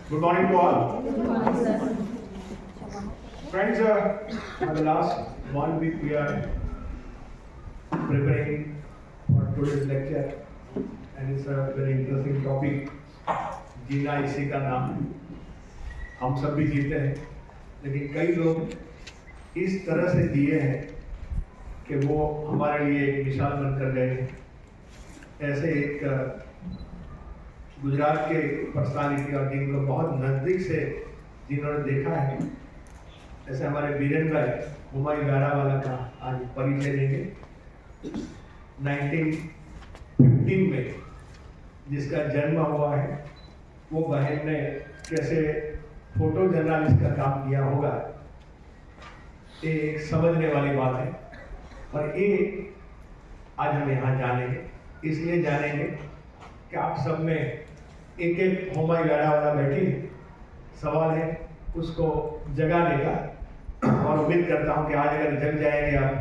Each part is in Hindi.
Good morning to all. Good morning, sir. Friends, for the last 1 week we are preparing for today's lecture and it's a very interesting topic. जीना इसी का नाम है. हम सब भी जीते हैं, लेकिन कई लोग इस तरह से जिए हैं कि वो हमारे लिए एक मिसाल बनकर गए हैं. ऐसे एक गुजरात के पर्सनालिटी और जिनको बहुत नज़दीक से जिन्होंने देखा है, ऐसे हमारे बीरेन भाई हुमायूं व्यारावाला का आज परिचय देंगे. 1915 में जिसका जन्म हुआ है, वो बहन ने कैसे फोटो जर्नलिस्ट का काम किया होगा, ये एक समझने वाली बात है. और ये आज हम यहाँ जानेंगे, इसलिए जानेंगे कि आप सब में एक एक हुमायूं व्यारावाला बैठी है. सवाल है उसको जगाने का, और उम्मीद करता हूँ कि आज अगर जग जाएंगे आप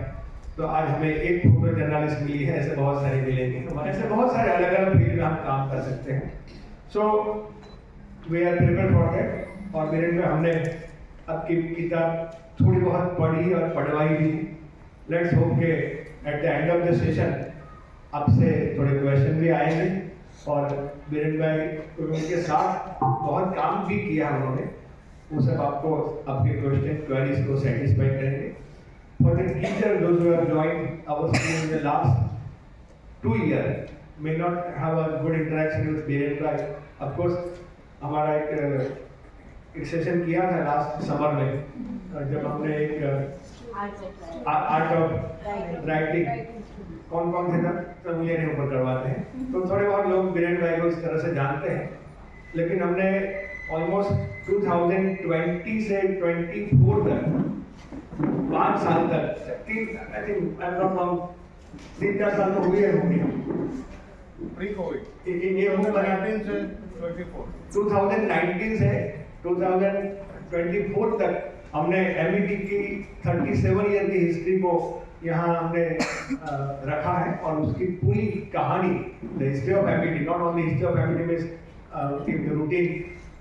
तो आज हमें एक फोटो जर्नलिस्ट मिली है, ऐसे बहुत सारे मिलेंगे. हमारे ऐसे बहुत सारे अलग अलग फील्ड में हम काम कर सकते हैं. So we are prepare for that. और मेरे में हमने आपकी किताब थोड़ी बहुत पढ़ी और पढ़वाई भी. लेट्स होप के at the end of the session आपसे थोड़े क्वेश्चन भी आएंगे. और बीरेन भाई उनके साथ बहुत काम भी किया उन्होंने, वो सब आपको आपके क्वेश्चन क्वेरीज को सेटिस्फाई करेंगे. For the teacher those who have joined our school in the last 2 years may not have a good interaction with Biren bhai. Of course हमारा एक सेशन किया था लास्ट समर में, जब हमने एक आर्ट ऑफ राइटिंग कौन कौन से तब उंगलियां नहीं ऊपर करवाते हैं, तो थोड़े बहुत लोग बीरेन भाई को इस तरह से जानते हैं. लेकिन हमने ऑलमोस्ट 2020 से 24 तक 5 साल तक 3-4 साल तो हुए होंगे प्री कोविड. ये 2019 से 24. 2019 से 2024 तक हमने एमईटी की 37 ईयर की हिस्ट्री को यहाँ हमने रखा है. और उसकी पूरी कहानी the history of MET, not only history of MET में रूटीन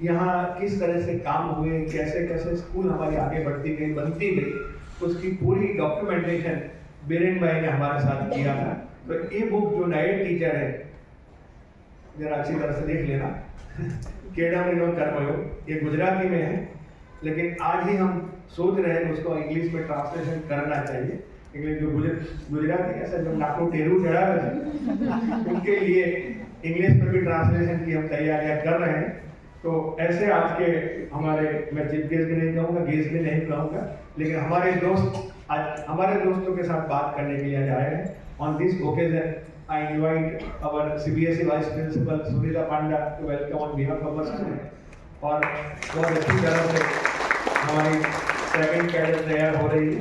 यहाँ किस तरह से काम हुए, कैसे कैसे स्कूल हमारी आगे बढ़ती गई, बनती गई, उसकी पूरी डॉक्यूमेंटेशन बीरेन भाई ने हमारे साथ किया था. तो ये बुक जो नए टीचर है जरा अच्छी तरह से देख लेना. केडम इन्हों कर्मयोग, ये गुजराती में है, लेकिन आज ही हम सोच रहे हैं उसको इंग्लिश में ट्रांसलेशन करना चाहिए. इंग्लिश जो गुजराती ऐसा जो नाको टेरू चढ़ा है उनके लिए इंग्लिश में भी ट्रांसलेशन की हम तैयारियां कर रहे हैं. तो ऐसे आज के हमारे, मैं चीफ गेस्ट भी नहीं कहूँगा, गेस्ट भी नहीं कहूँगा, लेकिन हमारे दोस्त आज हमारे दोस्तों के साथ बात करने के लिए आज आए हैं. On this occasion I invite our CBSE Vice Principal Sunita Panda to welcome on behalf of our student. और बहुत अच्छी तरह से हमारी सेकंड कैडर तैयार हो रही है.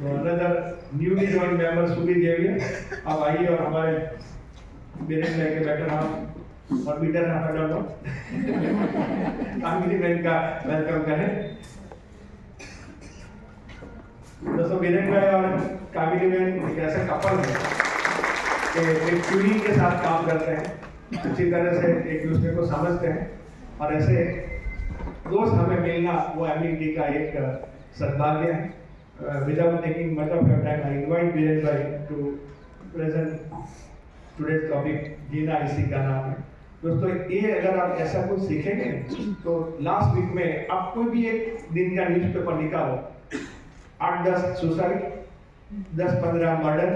अनदर न्यूली जॉइन मेंबर सुबी देविया, अब आइए और हमारे बीरेन भाई के बेटर हाफ और बीटर हाफ का डॉ कामिनी मैन का वेलकम करें. दोस्तों बीरेन भाई और कामिनी मैन एक ऐसा कपल है कि एक ट्यूनिंग के साथ काम करते हैं, अच्छी तरह से एक दूसरे को समझते हैं. और ऐसे दोस्त हमें मिलना वो एमईटी का एक सद्भाग्य है. Without taking much of your time I invite Biren भाई टू प्रेजेंट टुडेज टॉपिक, जीना इसी का नाम है. दोस्तों ये अगर आप ऐसा कुछ सीखेंगे तो लास्ट वीक में आप कोई भी एक दिन का न्यूज़पेपर निकालो, 8-10 सुसाइड, 10-15 मर्डर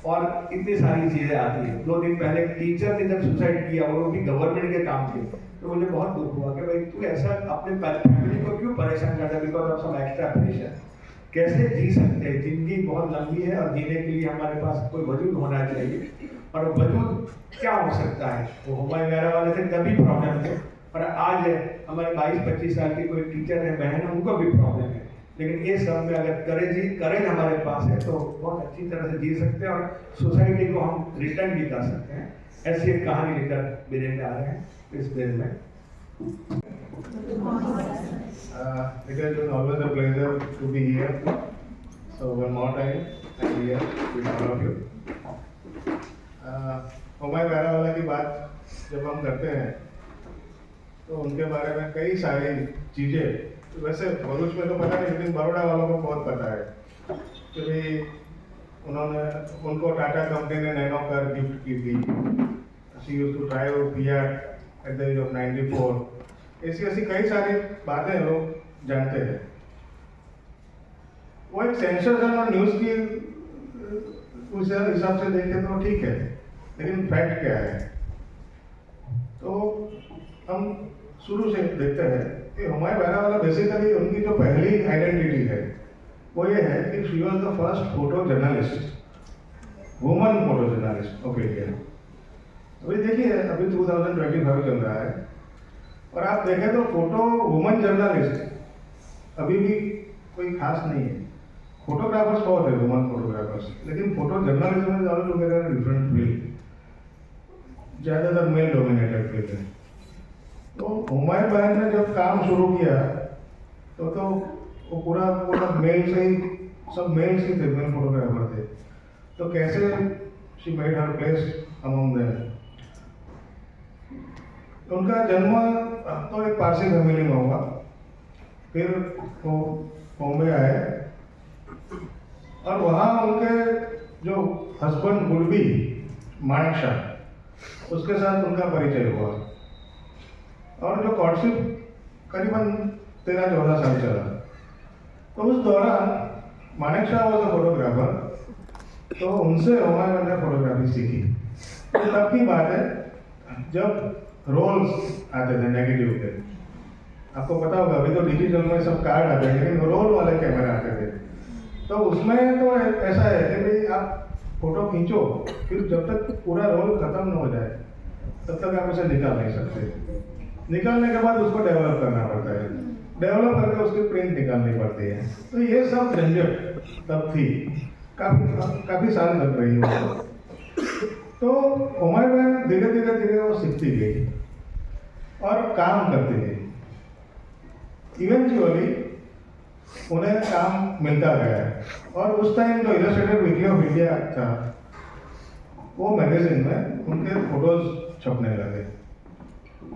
और इतनी सारी चीजें आती है. 2 दिन पहले टीचर ने जब सुसाइड किया और वो भी गवर्नमेंट के काम के, तो मुझे बहुत दुख हुआ कि भाई तू ऐसा अपने फैमिली को क्यों परेशान करता है because of some extra pressure. कैसे जी सकते हैं? जिंदगी बहुत लंबी है और जीने के लिए हमारे पास कोई वजूद होना चाहिए. और वजूद क्या हो सकता है? वो हुमायूं व्यारावाला थे तभी प्रॉब्लम थे, और आज हमारे 22-25 साल की कोई टीचर है, बहन है, उनको भी प्रॉब्लम है. लेकिन ये सब में अगर करेज हमारे पास है तो बहुत अच्छी तरह से जी सकते हैं और सोसाइटी को हम रिटर्न भी कर सकते हैं. ऐसी एक कहानी लेकर बीरेन में आ रहे हैं इस दिन में. It has been always a pleasure to be here. So one more time, I'm here with all of you. Humayun Vyarawalla की बात जब हम करते हैं तो उनके बारे में कई सारी चीज़ें, वैसे भरूच में तो पता नहीं लेकिन बड़ौदा वालों को बहुत पता है कि भाई उनको टाटा कंपनी ने नैनो कार गिफ्ट की थी। She used to drive Fiat at the age of 94। ऐसी ऐसी कई सारी बातें लोग जानते हैं। वो एक सेंसेशन और न्यूज़ की उस हिसाब से देखें तो ठीक है, लेकिन फैक्ट क्या है? तो हम शुरू से देखते हैं कि हुमायूं बहरा वाला बेसिकली उनकी जो पहली आइडेंटिटी है वो ये है कि she was the first photo journalist, woman photo journalist of India. अभी देखिए अभी 2025 चल रहा है और आप देखें तो फोटो वुमन जर्नलिस्ट अभी भी कोई खास नहीं है। फोटोग्राफर्स बहुत है वुमन फोटोग्राफर्स, लेकिन photo journalism is all together different field, ज़्यादातर मेल डोमिनेटेड फील्ड है। तो हुमायूं बहन ने जब काम शुरू किया तो वो पूरा मेल से ही, सब मेल्स ही थे, मेल फोटोग्राफर थे। तो कैसे she made her place among them. उनका जन्म तो एक पारसी फैमिली में हुआ, फिर वो बॉम्बे आए और वहाँ उनके जो हस्बैंड गुडबी माणिक शाह, उसके साथ उनका परिचय हुआ और जो कॉर्टशिप करीबन 13-14 साल चला। तो उस दौरान माणिक शाह वॉज अ फोटोग्राफर, तो उनसे हुमायूं ने फोटोग्राफी सीखी। तो तब की बात है जब रोल्स आते थे नेगेटिव के, आपको पता होगा अभी तो डिजिटल में सब कार्ड आते हैं, लेकिन रोल वाले कैमरा आते थे। तो उसमें तो ऐसा है कि भाई आप फोटो खींचो, फिर जब तक पूरा रोल खत्म न हो जाए तब तक आप उसे निकाल नहीं सकते। निकालने के बाद उसको डेवलप करना पड़ता है, डेवलप करके उसकी प्रिंट निकालनी पड़ती है। तो ये सब झंझट तब थी, काफ़ी साल तक रही वो। तो हुमायूं बहन धीरे धीरे वो सीखती गई और काम करती गई। इवेंचुअली उन्हें काम मिलता गया और उस टाइम जो इलस्ट्रेटेड वीकली ऑफ इंडिया था, वो मैगजीन में उनके फोटोज छपने लगे।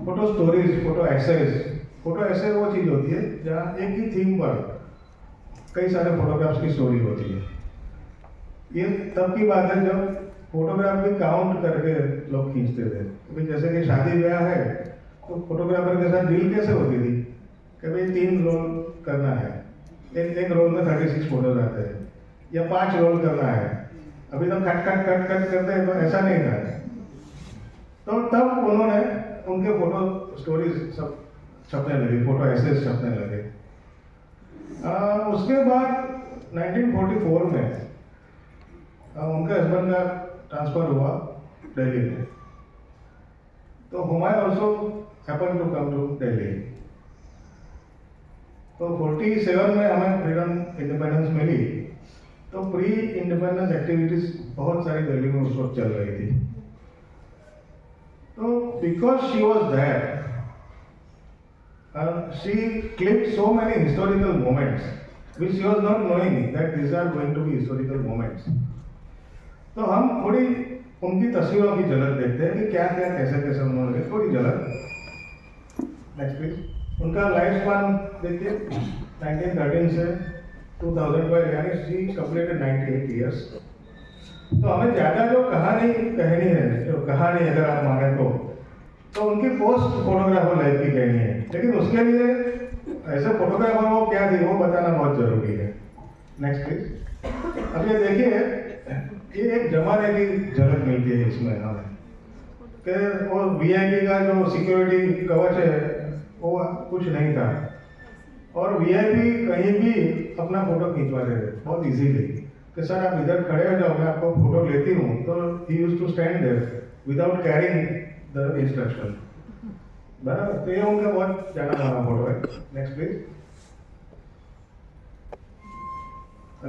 फोटो स्टोरीज, फोटो ऐसे वो चीज़ होती है जहाँ एक ही थीम पर कई सारे फोटोग्राफ्स की स्टोरी होती है। ये तब की बात है जब फोटोग्राफ भी काउंट करके लोग खींचते थे। अभी जैसे कि शादी ब्याह है तो फोटोग्राफर के साथ डील कैसे होती थी कि भाई 3 रोल करना है, एक रोल में 36 फोटोज आते हैं, या 5 रोल करना है। अभी तो कट करते हैं, तो ऐसा नहीं था। तो तब उन्होंने उनके फोटो स्टोरीज सब छपने लगी, फोटो ऐसे छपने लगे। उसके बाद 1944 में उनके हस्बैंड का ट्रांसफर हुआ दिल्ली में, तो Humayun also happen to come to Delhi. तो 47 में हमें फ्रीडम इंडिपेंडेंस मिली, तो प्री इंडिपेंडेंस एक्टिविटीज बहुत सारी दिल्ली में उस वक्त चल रही थी। तो because she was there, she clipped so many historical moments which she was not knowing that these are going to be historical moments. तो हम थोड़ी उनकी तस्वीरों की झलक देखते हैं कि क्या क्या कैसे उन्होंने, थोड़ी झलक। Next please. उनका लाइफ स्पान देखिए 1913 से 2012, यानी शी कंप्लीटेड 98 ईयर्स। तो हमें ज़्यादा जो कहानी कहनी है, जो कहानी अगर आप माने तो उनकी पोस्ट फोटोग्राफर लाइफ की कहनी है, लेकिन उसके लिए ऐसे फोटोग्राफर वो क्या थी वो बताना बहुत जरूरी है। Next please. अब ये देखिए, ये एक जमाने की झलक मिलती है इसमें हमें कि वो वीआईपी का जो सिक्योरिटी कवच है वो कुछ नहीं था, और वीआईपी कहीं भी अपना फोटो खींचवाते थे बहुत इजीली कि सर आप इधर खड़े हो जाओ, मैं आपको फोटो लेती हूँ। तो he used to stand there without caring the instruction, बराबर। तो ये उनका बहुत जाना माना फोटो है। Next please.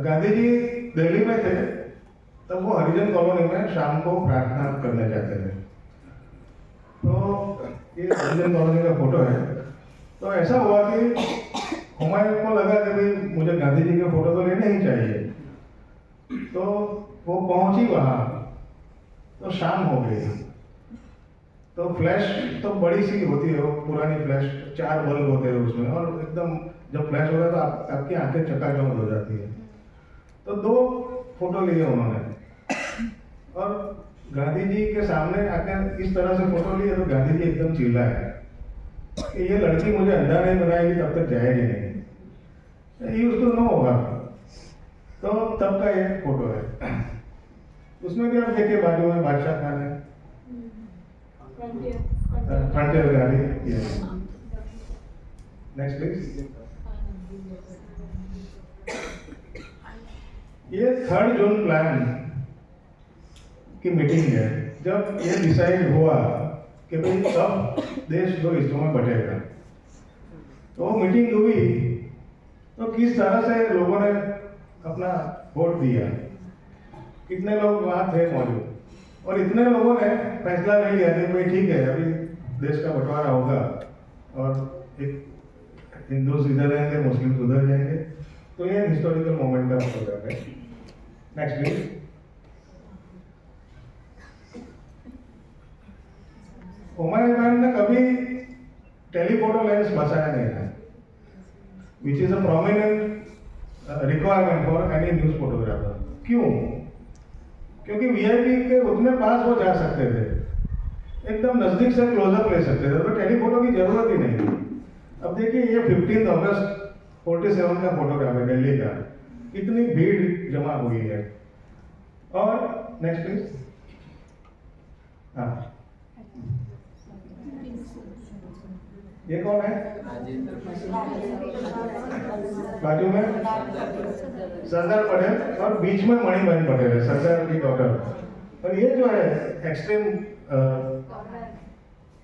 गांधी जी दिल्ली में थे तब वो हरिजन कॉलोनी में शाम को प्रार्थना करने जाते थे। तो ये हरिजन कॉलोनी का फोटो है। तो ऐसा हुआ कि हुमायूं को लगा कि भाई मुझे गांधी जी के फोटो तो लेने ही चाहिए, तो वो पहुंची वहाँ, तो शाम हो गई। तो फ्लैश तो बड़ी सी होती है, वो पुरानी फ्लैश, 4 बल्ब होते हैं उसमें, और एकदम जब फ्लैश होता है तो आपकी आंखें चकाचौंध हो जाती है। तो 2 फोटो लिए उन्होंने, और गांधी जी के सामने आकर इस तरह से फोटो लिए तो गांधी जी एकदम चिल्लाए कि ये लड़की मुझे अंधा नहीं बनाएगी तब तक जाएगी नहीं, यूज टू नो होगा। तो तब का ये फोटो है। उसमें भी आप देखिए बाजू में बादशाह खान है, फ्रंटियर गाड़ी। Next please. ये 3 जून प्लान की मीटिंग है, जब ये डिसाइड हुआ कि भाई अब देश 2 हिस्सों में बटेगा। तो वो मीटिंग हुई तो किस तरह से लोगों ने अपना वोट दिया, कितने लोग वहाँ थे मौजूद, और इतने लोगों ने फैसला नहीं लिया कि भाई ठीक है अभी देश का बंटवारा होगा और एक हिंदू इधर रहेंगे, मुस्लिम उधर जाएंगे। तो ये हिस्टोरिकल मोमेंट का प्रोग्राम है। Next please. हुमायूं खान ने कभी टेलीफोटो लेंस बसाया नहीं है, which is a prominent requirement for any news photographer. क्यों? क्योंकि वीआईपी के उतने पास वो जा सकते थे, एकदम नजदीक से क्लोजअप ले सकते थे, तो टेलीफोटो की जरूरत ही नहीं थी। अब देखिए ये 15 अगस्त 47 का फोटोग्राफ है दिल्ली का, इतनी भीड़ जमा हुई है। और नेक्स्ट प्लीज। हाँ, ये कौन है बाजू में? सरदार पटेल, और बीच में मणिबेन पटेल है, सरदार की डॉटर। और ये जो है एक्सट्रीम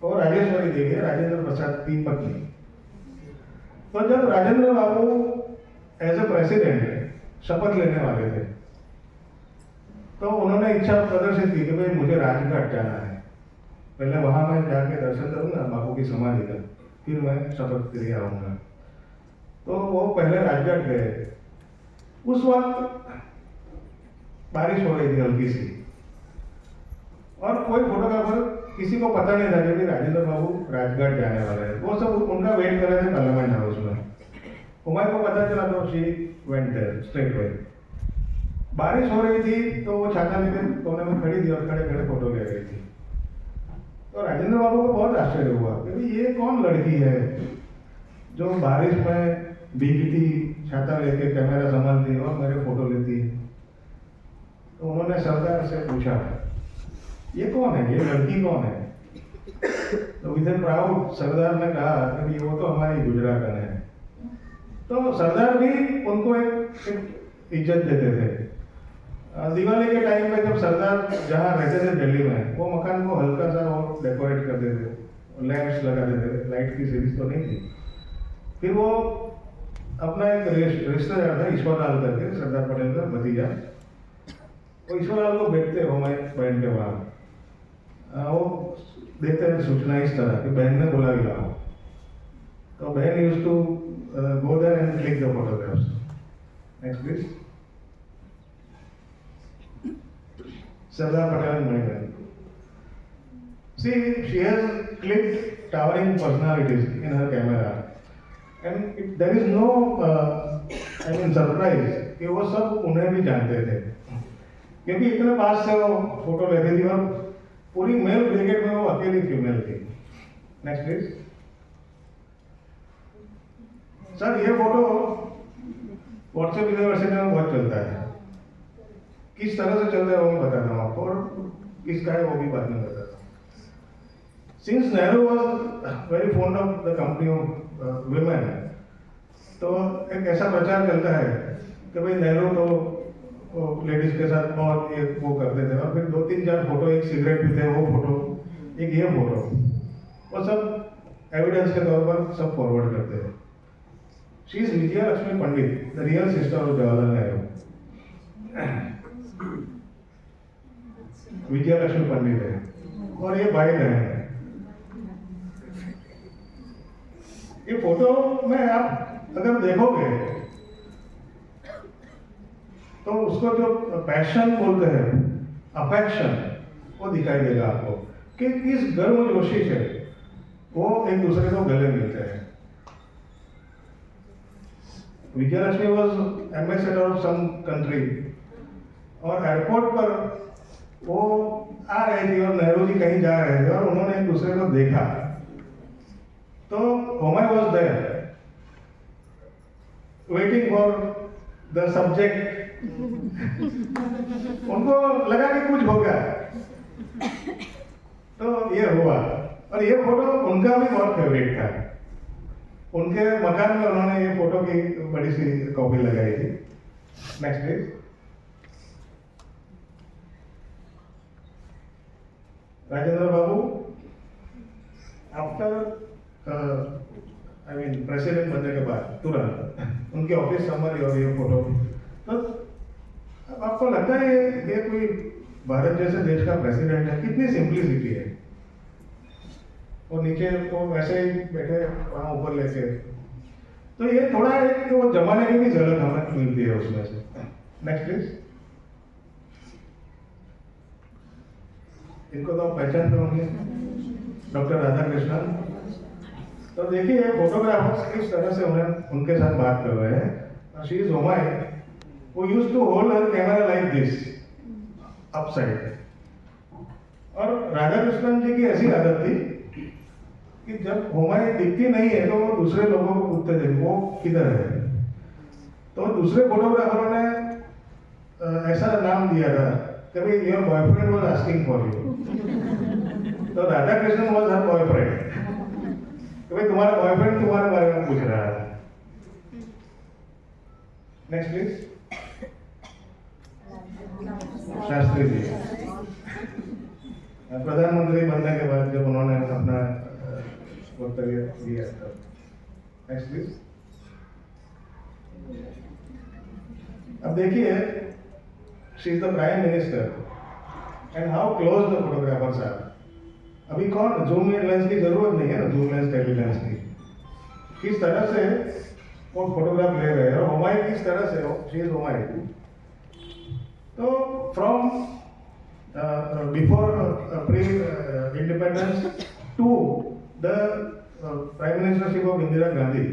वो राजेश्वरी देवी है, राजेंद्र प्रसाद की पत्नी। तो जब राजेंद्र बाबू एज ए प्रेसिडेंट शपथ लेने वाले थे तो उन्होंने इच्छा प्रदर्शित की कि भाई मुझे राजघाट जाना है, पहले वहां मैं जाके दर्शन करूंगा बापू की समाधि का, फिर मैं शपथ के लिए आऊंगा। तो वो पहले राजघाट गए। उस वक्त बारिश हो रही थी हल्की सी, और कोई फोटोग्राफर किसी को पता नहीं था कि राजेंद्र बाबू राजघाट जाने वाले हैं। वो सब उनका वेट कर रहे थे पार्लियामेंट हाउस में। हुमायूं को पता चला तो she went there straight way. बारिश हो रही थी तो वो छाता लेकर कोने में खड़ी थी और खड़े खड़े फोटो ले रही थी। तो राजेंद्र बाबू को बहुत आश्चर्य हुआ कि ये कौन लड़की है जो बारिश में भीगती, छाता लेके कैमरा संभालती और मेरे फोटो लेती है। तो उन्होंने सरदार से पूछा ये कौन है, ये लड़की कौन है? तो विद प्राउड सरदार ने कहा कि वो तो हमारी गुजरात है। तो सरदार भी उनको एक इज्जत देते थे। दिवाली के टाइम पे जब सरदार जहाँ रहते थे दिल्ली में, वो मकान को हल्का सा वो डेकोरेट करते थे, लैंप्स लगा देते थे, लाइट की सीरीज तो नहीं थी। फिर वो अपना एक रिश्तेदार था ईश्वरलाल करके, सरदार पटेल का भतीजा, वो ईश्वरलाल को भेजते हुमायूं बहन के वहाँ। वो देते हैं सूचना इस तरह कि बहन ने बुला भी लाओ। तो बहन use to go there and click the photographs. Next please. Sardar Patel and Mणिबेन. See, she has clicked towering personalities in her camera, and there is no, surprise कि वो सब उन्हें भी जानते थे, क्योंकि इतने पास से वो फोटो लेती थी और पूरी मेल ब्रिगेड में वो अकेली फीमेल थी। Next please. सर ये फोटो व्हाट्सएप यूनिवर्सिटी में बहुत चलता है, किस तरह से चल रहा है वो मैं बताता हूँ आपको, और किसका है वो भी बाद में बताता हूँ। Since Nehru was very found of the company of women, तो एक ऐसा प्रचार चलता है कि भाई नेहरू तो लेडीज के साथ बहुत एक वो करते थे, और फिर 2-3-4 फोटो, एक सिगरेट पीते वो फोटो, एक ये फोटो, वो सब एविडेंस के तौर पर सब फॉरवर्ड करते हैं। She is Vijaya Lakshmi Pandit, the real sister of Jawaharlal Nehru. Vijaya Lakshmi Pandit है और ये भाई बहन है। ये फोटो में आप अगर देखोगे तो उसको जो पैशन बोलते हैं, अफेक्शन, वो दिखाई देगा आपको। कि इस गर्मजोशी से वो एक दूसरे को गले मिलते हैं। Vijayalakshmi was ambassador of some country और एयरपोर्ट पर वो आ रहे थे और नेहरू जी कहीं जा रहे थे और उन्होंने एक दूसरे को देखा, तो Homai was there waiting for the subject. उनको लगा कि कुछ होगा, तो ये हुआ। और ये फोटो उनका भी बहुत फेवरेट था। उनके मकान में उन्होंने ये फोटो की बड़ी सी कॉपी लगाई थी। Next please. Rajendra Babu after I mean president बनने के बाद तुरंत उनके ऑफिस समरी और ये फोटो, तो अब आपको लगता है ये कोई भारत जैसे देश का प्रेसिडेंट है? कितनी सिंप्लिसिटी है। और नीचे वो वैसे ही बैठे वहाँ ऊपर लेके, तो ये थोड़ा एक वो जमाने की भी झलक हमें मिलती है उसमें से। Next please. इनको तो आप पहचानते होंगे, डॉक्टर राधा कृष्णन। तो देखिए फोटोग्राफर्स किस तरह से उन्हें उनके साथ बात कर रहे हैं। She is Homai who used to hold her camera like this upside। और राधा कृष्णन जी की ऐसी आदत थी कि जब होमाई दिखती नहीं है तो वो दूसरे लोगों को पूछते थे वो किधर है। तो दूसरे फोटोग्राफरों ने ऐसा नाम दिया था कि भाई your boyfriend was asking for you. तो Radha Krishnan was her boyfriend, कि भाई तुम्हारा बॉयफ्रेंड तुम्हारे बारे में पूछ रहा है। Next please. शास्त्री जी प्रधानमंत्री बनने के बाद जब उन्होंने अपना वक्तव्य दिया था। Next please. अब देखिए she is the prime minister and how close the photographers are. अभी कौन जूम लेंस की जरूरत नहीं है ना, जूम लेंस टेली लेंस की। किस तरह से वो फोटोग्राफ ले रहे हैं और होमाई किस तरह से, शी इज होमाई। तो from before pre independence to the prime ministership of Indira Gandhi,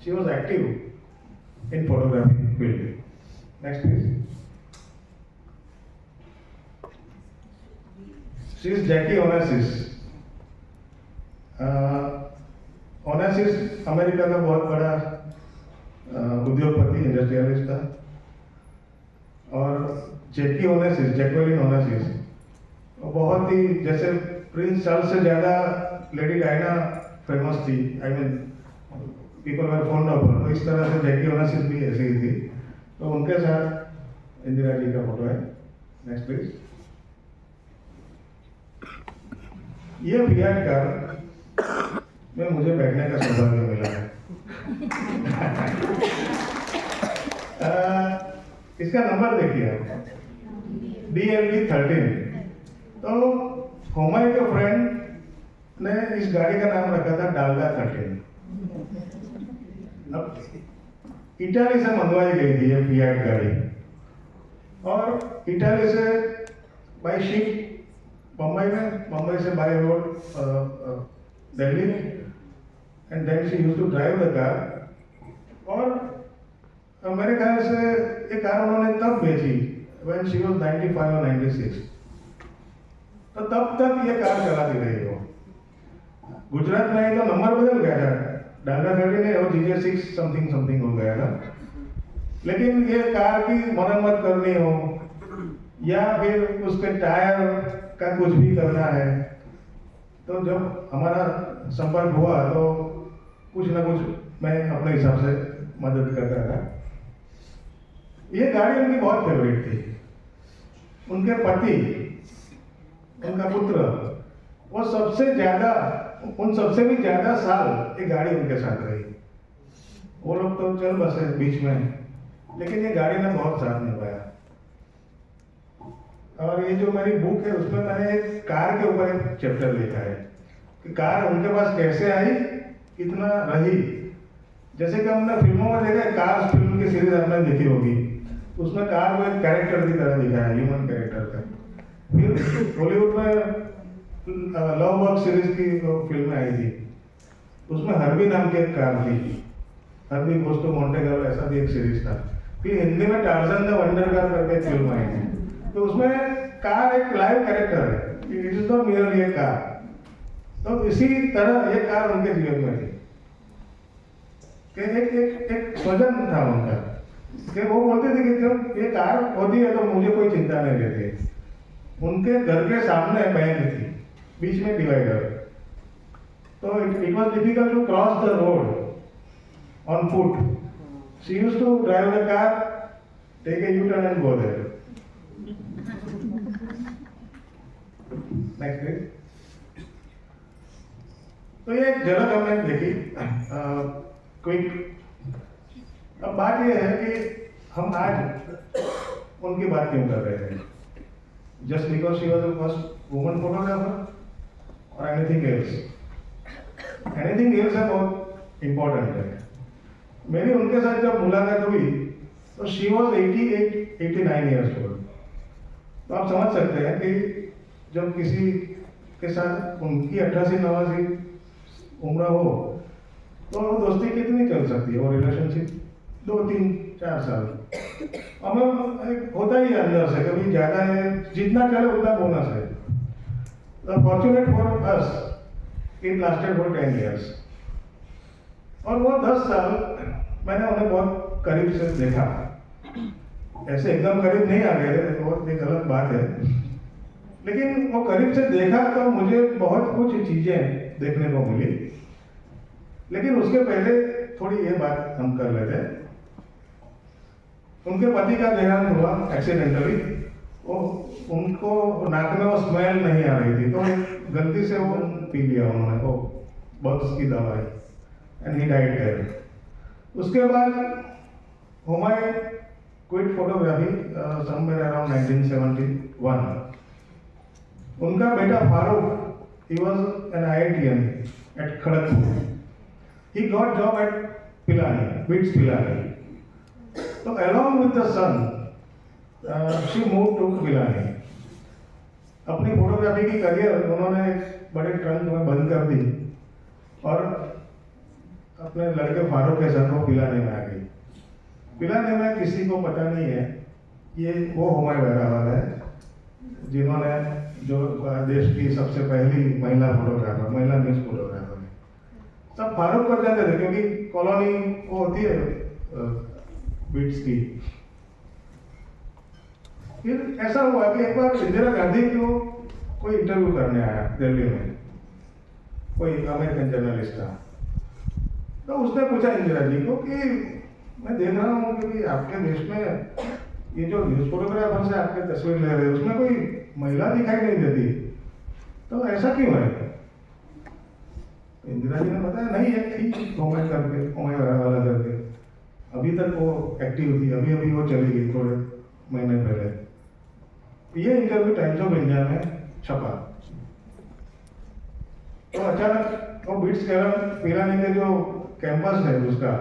she was active in photography field. Next please. She is Jackie Onassis. Onassis America का बहुत बड़ा उद्योगपति, इंडस्ट्रियलिस्ट था। और जैकी ओनेसिस, जैक्वेलिन ओनेसिस बहुत ही, जैसे प्रिंस चार्ल्स से ज्यादा लेडी डायना फेमस थी, I mean people were fond of her. तो इस तरह से जैकी ओनेसिस भी ऐसी ही थी। तो उनके साथ इंदिरा जी का फोटो है। Next please. ये फियाट कार में मुझे बैठने का सौभाग्य मिला है। इसका नंबर देखिए आप, DLD 13। तो होमाई के फ्रेंड ने इस गाड़ी का नाम रखा था डालडा 13। अब इटाली से मंगवाई गई थी ये फियाट गाड़ी, और इटाली से बाई शिप बम्बई में, बम्बई से by road Delhi, and then she used to drive the car. और मेरे ख्याल से ये कार उन्होंने तब बेची when she was 95 or 96। तो तब तक ये कार चलाती रही हो। गुजरात में तो नंबर बदल गया था, डालडा 13 है और GJ6 समथिंग समथिंग हो गया था। लेकिन ये कार की मरम्मत करनी हो या फिर उसके टायर का कुछ भी करना है, तो जब हमारा संपर्क हुआ तो कुछ ना कुछ मैं अपने हिसाब से मदद करता था। ये गाड़ी उनकी बहुत फेवरेट थी। उनके पति, उनका पुत्र, वो सबसे ज्यादा, उन सबसे भी ज्यादा साल ये गाड़ी उनके साथ रही। वो लोग तो चल बसे बीच में, लेकिन ये गाड़ी ने बहुत साथ निभाया। और ये जो मेरी बुक है उसमें मैंने एक कार के ऊपर एक चैप्टर लिखा है कि कार उनके पास कैसे आई, कितना रही। जैसे कि हमने फिल्मों में देखा, कार फिल्म की सीरीज आपने देखी होगी, उसमें कार को एक कैरेक्टर की तरह दिखाया है, ह्यूमन कैरेक्टर का। फिर बॉलीवुड में लव बर्ग सीरीज की फिल्म आई थी, उसमें हर्बी नाम की एक कार थी, Harbi goes to Monte Carlo, ऐसा भी एक सीरीज था। फिर हिंदी में टार्जन द वंडर कार करके एक फिल्म आई थी, तो उसमें कार एक लाइव कैरेक्टर है, it is not merely A car. तो इसी तरह ये कार उनके जीवन में थी कि एक स्वजन था उनका, कि वो बोलते थे कि जब ये कार होती है तो मुझे कोई चिंता नहीं रहती। उनके घर के सामने बैंक थी, बीच में डिवाइडर, तो it was difficult to cross the road on foot. She used to drive the car, take a U turn and go there. Next please. तो ये एक झलक हमने देखी क्विक। अब बात यह है कि हम आज उनकी बात क्यों कर रहे हैं, just because she was the first woman photographer और एनीथिंग एल्स? एनीथिंग एल्स है बहुत इम्पोर्टेंट है। मेरी उनके साथ जब मुलाकात हुई तो शी वॉज 89 ईयर्स ओल्ड। तो आप समझ सकते हैं कि जब किसी के साथ उनकी 88-89 उम्र हो तो वो दोस्ती कितनी चल सकती है, वो रिलेशनशिप 2-3-4 साल। हमें होता ही है अंदर से, कभी ज़्यादा है, जितना चले उतना बोनस है। Fortunate for us it lasted for 10 years. और वो 10 साल मैंने उन्हें बहुत करीब से देखा। ऐसे एकदम करीब नहीं आ गए थे, बहुत एक गलत बात है, लेकिन वो करीब से देखा तो मुझे बहुत कुछ चीज़ें देखने को मिली। लेकिन उसके पहले थोड़ी ये बात हम कर लेते हैं। उनके पति का देहांत हुआ एक्सीडेंटली। वो उनको नाक में वो स्मेल नहीं आ रही थी, तो गलती से वो पी लिया उन्होंने वो बग्स की दवाई, एंड ही डाइड देयर। उसके बाद Humayun quit photography somewhere around 1971। उनका बेटा Farooq, he was an IITian at Kharagpur. He got job at Pilani, BITS Pilani. So along with the son, she moved to Pilani. अपनी फोटोग्राफी की करियर उन्होंने एक बड़े ट्रंक में बंद कर दी और अपने लड़के फारूक के साथ वो पिलाने में आ गई। पिलाने में किसी को पता नहीं है, ये वो हुमायूं बहरावाल है जिन्होंने जो देश की सबसे पहली महिला फोटोग्राफर, महिला न्यूज फोटोग्राफर है। सब फारूक को जानते थे क्योंकि कॉलोनी वो होती है बिट्स की। फिर ऐसा हुआ कि एक बार इंदिरा गांधी को कोई इंटरव्यू करने आया दिल्ली में, कोई अमेरिकन जर्नलिस्ट था। तो उसने पूछा इंदिरा जी को कि मैं देख रहा हूँ कि आपके देश में ये जो न्यूज फोटोग्राफर से आपके तस्वीर ले रहे हैं उसमें कोई महिला दिखाई नहीं देती, तो ऐसा क्यों है? इंदिरा जी ने बताया नहीं है, ठीक हुमायूं बहरावाल करके अभी तक वो एक्टिव थी, अभी अभी वो चली गई थोड़े महीने पहले। ये इंटरव्यू टाइम्स ऑफ इंडिया में छपा। तो अचानक वो बिट्स पिलानी के जो कैंपस है उसका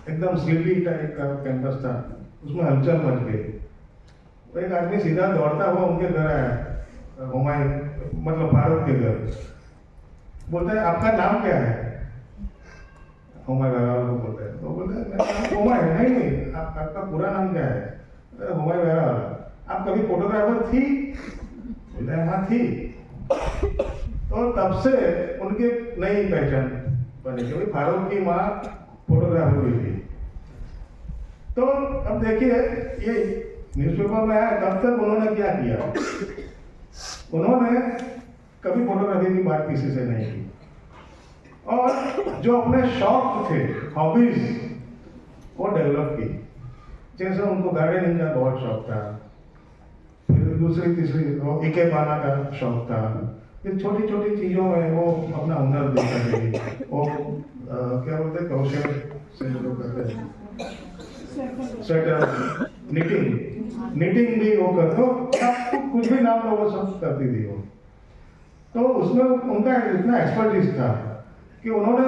एकदम स्लीपी टाइप का कैंपस था, उसमें हलचल मच गई। तो एक आदमी सीधा दौड़ता हुआ उनके घर आया, हुमायूं मतलब फारूक के घर। बोलता है आपका नाम क्या है? हुमायूं बहरावाल को बोलता है। तो बोलता है मेरा नाम हुमायूं है। नहीं, आपका पूरा नाम क्या है? हुमायूं बहरावाल। आप कभी फोटोग्राफर थी? बोलता है हाँ थी। तो तब से उनकी नई पहचान बनी, क्योंकि फारूक की माँ फोटोग्राफर हुई थी। तो अब देखिए ये न्यूज़पेपर में आया, तब तक उन्होंने क्या किया? उन्होंने कभी फोटोग्राफी की बात किसी से नहीं की, और जो अपने शौक थे, हॉबीज, वो डेवलप की। जैसे उनको गार्डनिंग का बहुत शौक था, फिर दूसरी तीसरी वो इकेबाना का शौक था, फिर छोटी छोटी चीज़ों में वो अपना हुनर दिखा रही। वो क्या बोलते हैं, कौशल से जो करते हैं, स्वेटर, निटिंग भी वो करते हो, कुछ भी नाम लो वो सब करती थी वो। तो उसमें उनका इतना एक्सपर्टीज था कि उन्होंने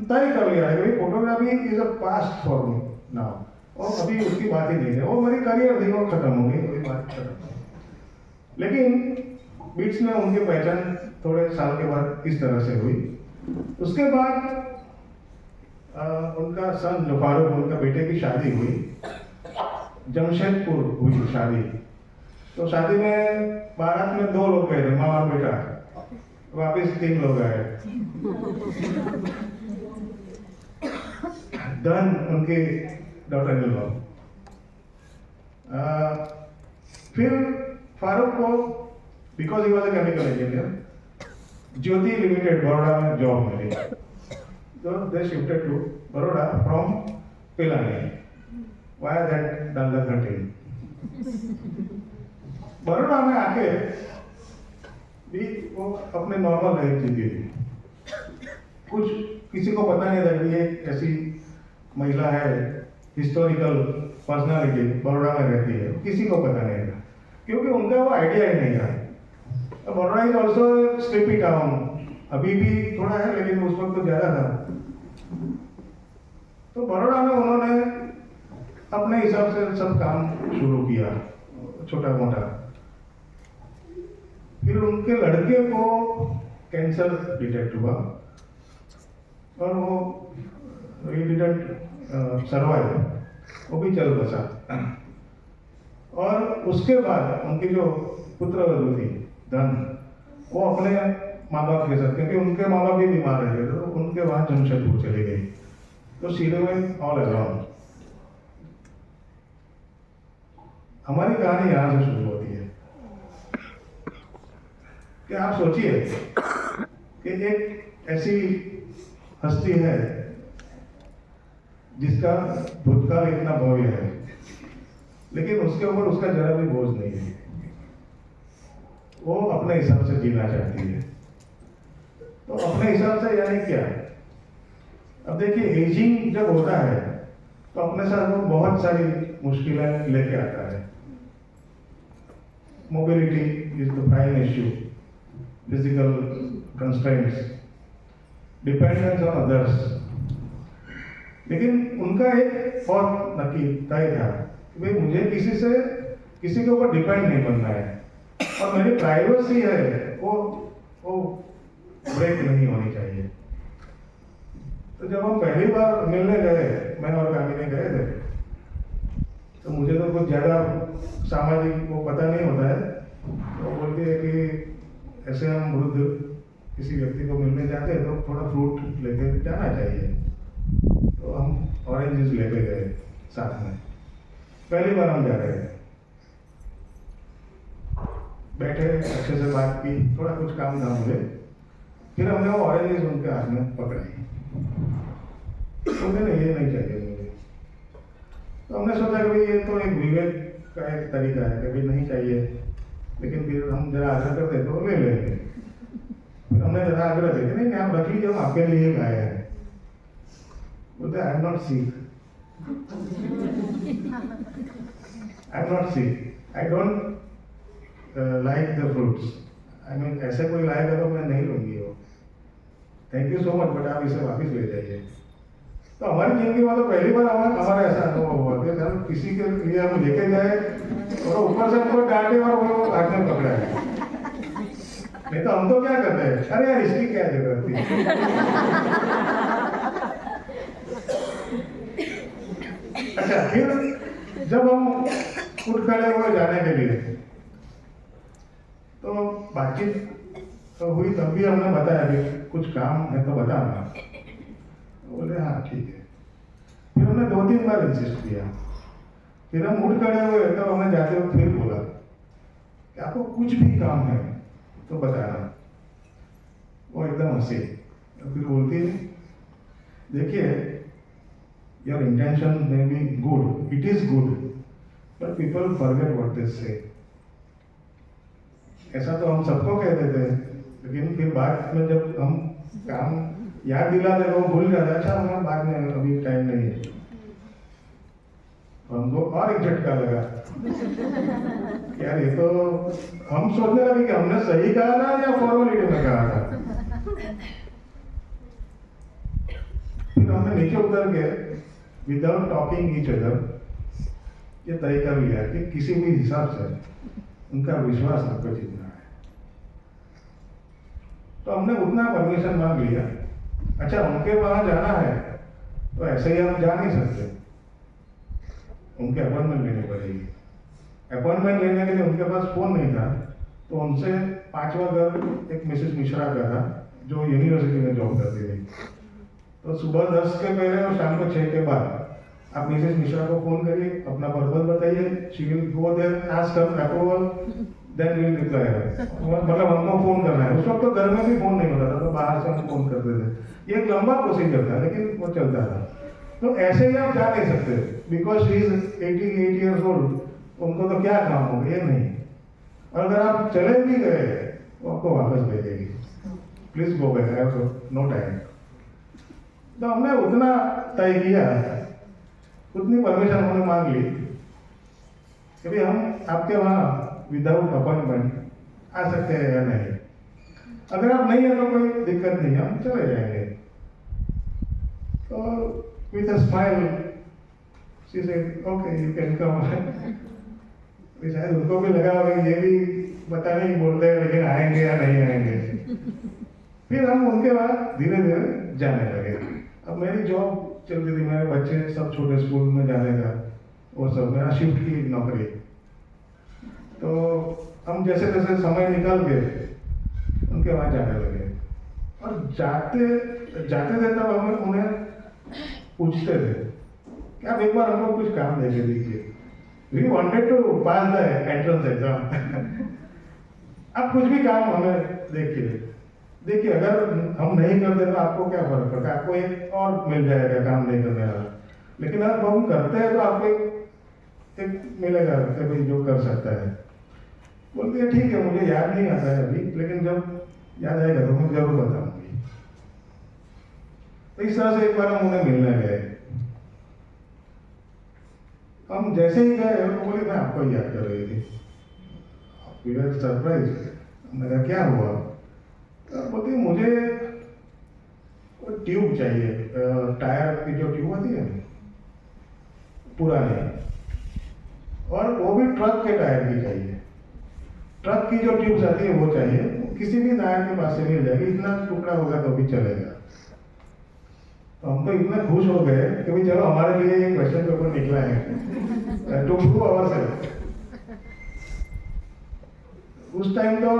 तय कर लिया है कि photography is a past for me now, और अभी उसकी बात ही नहीं है। वो मेरी करियर थी, वो खत्म हो गई, कोई बात खत्म। लेकिन बीच में उनकी पहचान थोड़े साल के बाद इस तरह से हुई। उसके बाद उनका सन जो फारूक, उनका बेटे की शादी हुई, जमशेदपुर हुई शादी। तो शादी में बारात में 2 लोग गए थे, माँ और बेटा, वापिस 3 लोग आए। धन उनकी डॉटर इन लॉ। फिर फारूक को, because he was a chemical engineer, Jyoti limited Baroda में जॉब मिली। So they shifted to Baroda from Pilani via that Danda 13. Baroda में आके भी वो अपने नॉर्मल लाइफ जीती थी। कुछ किसी को पता नहीं था कि ये ऐसी महिला है, हिस्टोरिकल पर्सनालिटी बड़ौदा में रहती है, किसी को पता नहीं था, क्योंकि उनका वो आइडिया ही नहीं था। Baroda is also sleepy town, अभी भी थोड़ा है लेकिन उस वक्त तो ज़्यादा था। तो बड़ौदा में उन्होंने अपने हिसाब से सब काम शुरू किया, छोटा मोटा। फिर उनके लड़के को कैंसर डिटेक्ट हुआ और वो डिडेंट सर्वाइव, वो भी चल बसा। और उसके बाद उनकी जो पुत्रवधू थी धन, वो अपने माँ बाप के साथ, क्योंकि उनके माँ बाप भी बीमार रहे थे, तो उनके वहाँ जमशेदपुर चली गई। तो शीले में ऑल अराउंड। हमारी कहानी यहाँ से शुरू होती है कि आप सोचिए कि एक ऐसी हस्ती है जिसका भूतकाल इतना भव्य है, लेकिन उसके ऊपर उसका जरा भी बोझ नहीं है। वो अपने हिसाब से जीना चाहती है। तो अपने हिसाब से यानी क्या? अब देखिए, एजिंग जब होता है तो अपने साथ वो बहुत सारी मुश्किलें लेके आता है। Mobility is the prime issue, physical constraints, dependence on others. लेकिन उनका एक बहुत नक्की तय था कि भाई मुझे किसी के ऊपर डिपेंड नहीं बनना है, और मेरी प्राइवेसी है वो ब्रेक नहीं होनी चाहिए। तो जब हम पहली बार मिलने गए, मैं और कामिनी गए थे, तो मुझे तो कुछ ज़्यादा सामाजिक वो पता नहीं होता है। तो बोलती है कि ऐसे हम वृद्ध किसी व्यक्ति को मिलने जाते हैं तो थोड़ा फ्रूट लेके जाना चाहिए। तो हम ऑरेंज जूस लेके गए साथ में। पहली बार हम जा रहे थे, बैठे, अच्छे से बात की, थोड़ा कुछ काम था मुझे। फिर हमने वो ऑरेंज जूस उनके हाथ में पकड़ाई। उन्हें ये नहीं चाहिए मुझे। तो हमने सोचा कि ये तो एक विवेक का एक तरीका है कि भाई नहीं चाहिए, लेकिन फिर हम जरा आग्रह करते तो ले लेंगे। फिर हमने जरा आग्रह किया, नहीं आप रख लीजिए, हम आपके लिए लाए हैं। बोलते I am not sick, I am not sick, I don't like the fruits. I mean ऐसे कोई लाएगा तो मैं नहीं लूंगी वो। Thank you so much, but आप इसे वापस ले जाइए। तो हमारी जिंदगी में तो पहली बार हमारा ऐसा अनुभव हुआ कि सर किसी के लिए हम लेके गए और ऊपर से हमको डांटे और वो हाथ में पकड़ा है। नहीं तो हम तो क्या करते हैं, अरे यार इसकी क्या जरूरत थी। अच्छा, फिर जब हम उठ खड़े हुए जाने के लिए, तो बातचीत तो हुई, तब भी हमने बताया कि कुछ काम है तो बताना। बोले हाँ ठीक है। फिर हमने 2-3 बार इंसिस्ट किया। फिर हम उठ खड़े हुए तो हमने जाते हुए फिर बोला कि आपको कुछ भी काम है तो बताना। वो एकदम हंसी। फिर बोलती है, देखिए your intention may be good, it is good, but people forget what they से। ऐसा तो हम सबको कह देते हैं, लेकिन फिर बाद में जब हम काम याद दिला दे वो भूल जाता है। अच्छा हमें बाद में, अभी टाइम नहीं है। हमको और एक झटका लगा, यार ये तो हम सोचने लगे कि हमने सही कहा था या फॉर्मेलिटी में कहा था। फिर हमने नीचे उतर के विदाउट टॉकिंग ईच अदर ये तय कर लिया कि किसी भी हिसाब से उनका विश्वास आपको जीतना है। तो हमने उतना परमिशन मांग लिया। अच्छा, उनके वहाँ जाना है तो ऐसे ही हम जा नहीं सकते, उनके अपॉइंटमेंट लेनी पड़ेगी। अपॉइंटमेंट लेने के लिए उनके पास फ़ोन नहीं था, तो उनसे 5वां घर एक मिसेस मिश्रा का था जो यूनिवर्सिटी में जॉब करती थी। तो सुबह 10 के पहले और शाम को 6 के बाद आप मिसेस मिश्रा को फ़ोन करिए, अपना पर्पज बताइए, she will go there, ask for approval, then will reply. मतलब हमको फ़ोन करना है। उस वक्त तो घर में भी फ़ोन नहीं होता था, तो बाहर से हम फ़ोन करते थे। ये एक लंबा प्रोसीजर था, लेकिन वो चलता था। तो ऐसे ही आप जा नहीं सकते, because she is 88 years old, उनको तो क्या काम होगा, ये नहीं। और अगर आप चले भी गए तो आपको वापस भेजेगी, please go back, I have no time. तो हमने उतना तय किया, उतनी परमिशन हमने मांग ली कि भाई हम आपके वहाँ विदाउट अपॉइंटमेंट आ सकते हैं या नहीं। अगर आप नहीं है तो कोई दिक्कत नहीं, हम चले जाएंगे। तो with a smile, she said, "Okay, you can come." शायद उनको भी लगा होगा ये भी पता नहीं बोलते हैं लेकिन आएंगे या नहीं आएंगे। फिर हम उनके बाद धीरे धीरे जाने लगे। अब मेरी जॉब चलती थी, मेरे बच्चे सब छोटे स्कूल में जाने का, वो सब मेरा शिफ्ट की नौकरी। तो हम जैसे जैसे समय निकाल के उनके वहाँ जाने लगे, और जाते थे तब हमें उन्हें पूछते थे कि आप एक बार हमको कुछ काम दे के दीजिए। We wanted to pass the entrance exam. आप कुछ भी काम हमें देखिए, अगर हम नहीं करते तो आपको क्या फर्क पड़ता है, आपको एक और मिल जाएगा काम नहीं करने वाला। लेकिन अगर हम करते हैं तो आपको एक मिलेगा कि भाई जो कर सकता है। बोलते हैं ठीक है, मुझे याद नहीं आता है अभी, लेकिन जब याद आएगा तो मैं जरूर बताऊंगी। तो इस तरह से एक बार हम उन्हें मिलने गए। हम जैसे ही गए वो बोले मैं आपको याद कर रही थी। We were surprise. मैंने कहा क्या हुआ? तो बोलती मुझे वो ट्यूब चाहिए, टायर की जो ट्यूब होती है पुरानी, और वो भी ट्रक के टायर की चाहिए। ट्रक की जो ट्यूब्स आती है वो चाहिए, किसी भी नायर के पास से मिल जाएगी, इतना टुकड़ा होगा तो भी चलेगा। तो हम तो इतने खुश हो गए कि भाई चलो हमारे लिए एक क्वेश्चन पेपर निकला है टू प्रूव आवरसेल्फ। उस टाइम तो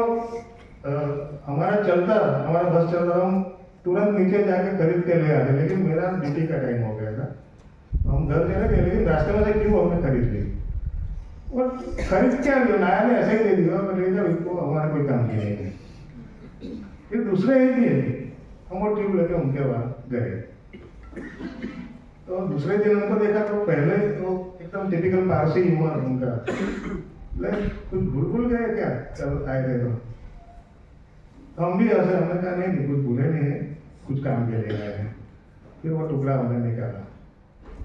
हमारा बस चलता, हम तुरंत नीचे जाके खरीद के ले आते, लेकिन मेरा ड्यूटी का टाइम हो गया था। तो हम घर चले गए, लेकिन रास्ते में से क्यों हमने खरीद ली, और खरीद क्या लिया, नाया ने ऐसे ही दे दिया, इसको हमारा कोई काम की नहीं है। फिर दूसरे ही दिन हम वो ट्यूब लेके उनके वहाँ गए। तो दूसरे दिन उनको देखा तो पहले तो एकदम टिपिकल पारसी ह्यूमर उनका, कुछ भूल गए क्या जब आए थे। तो हम भी ऐसे, हमने कहा नहीं कुछ भूले नहीं है, कुछ काम के लिए आए हैं। फिर वो टुकड़ा हमने निकाला,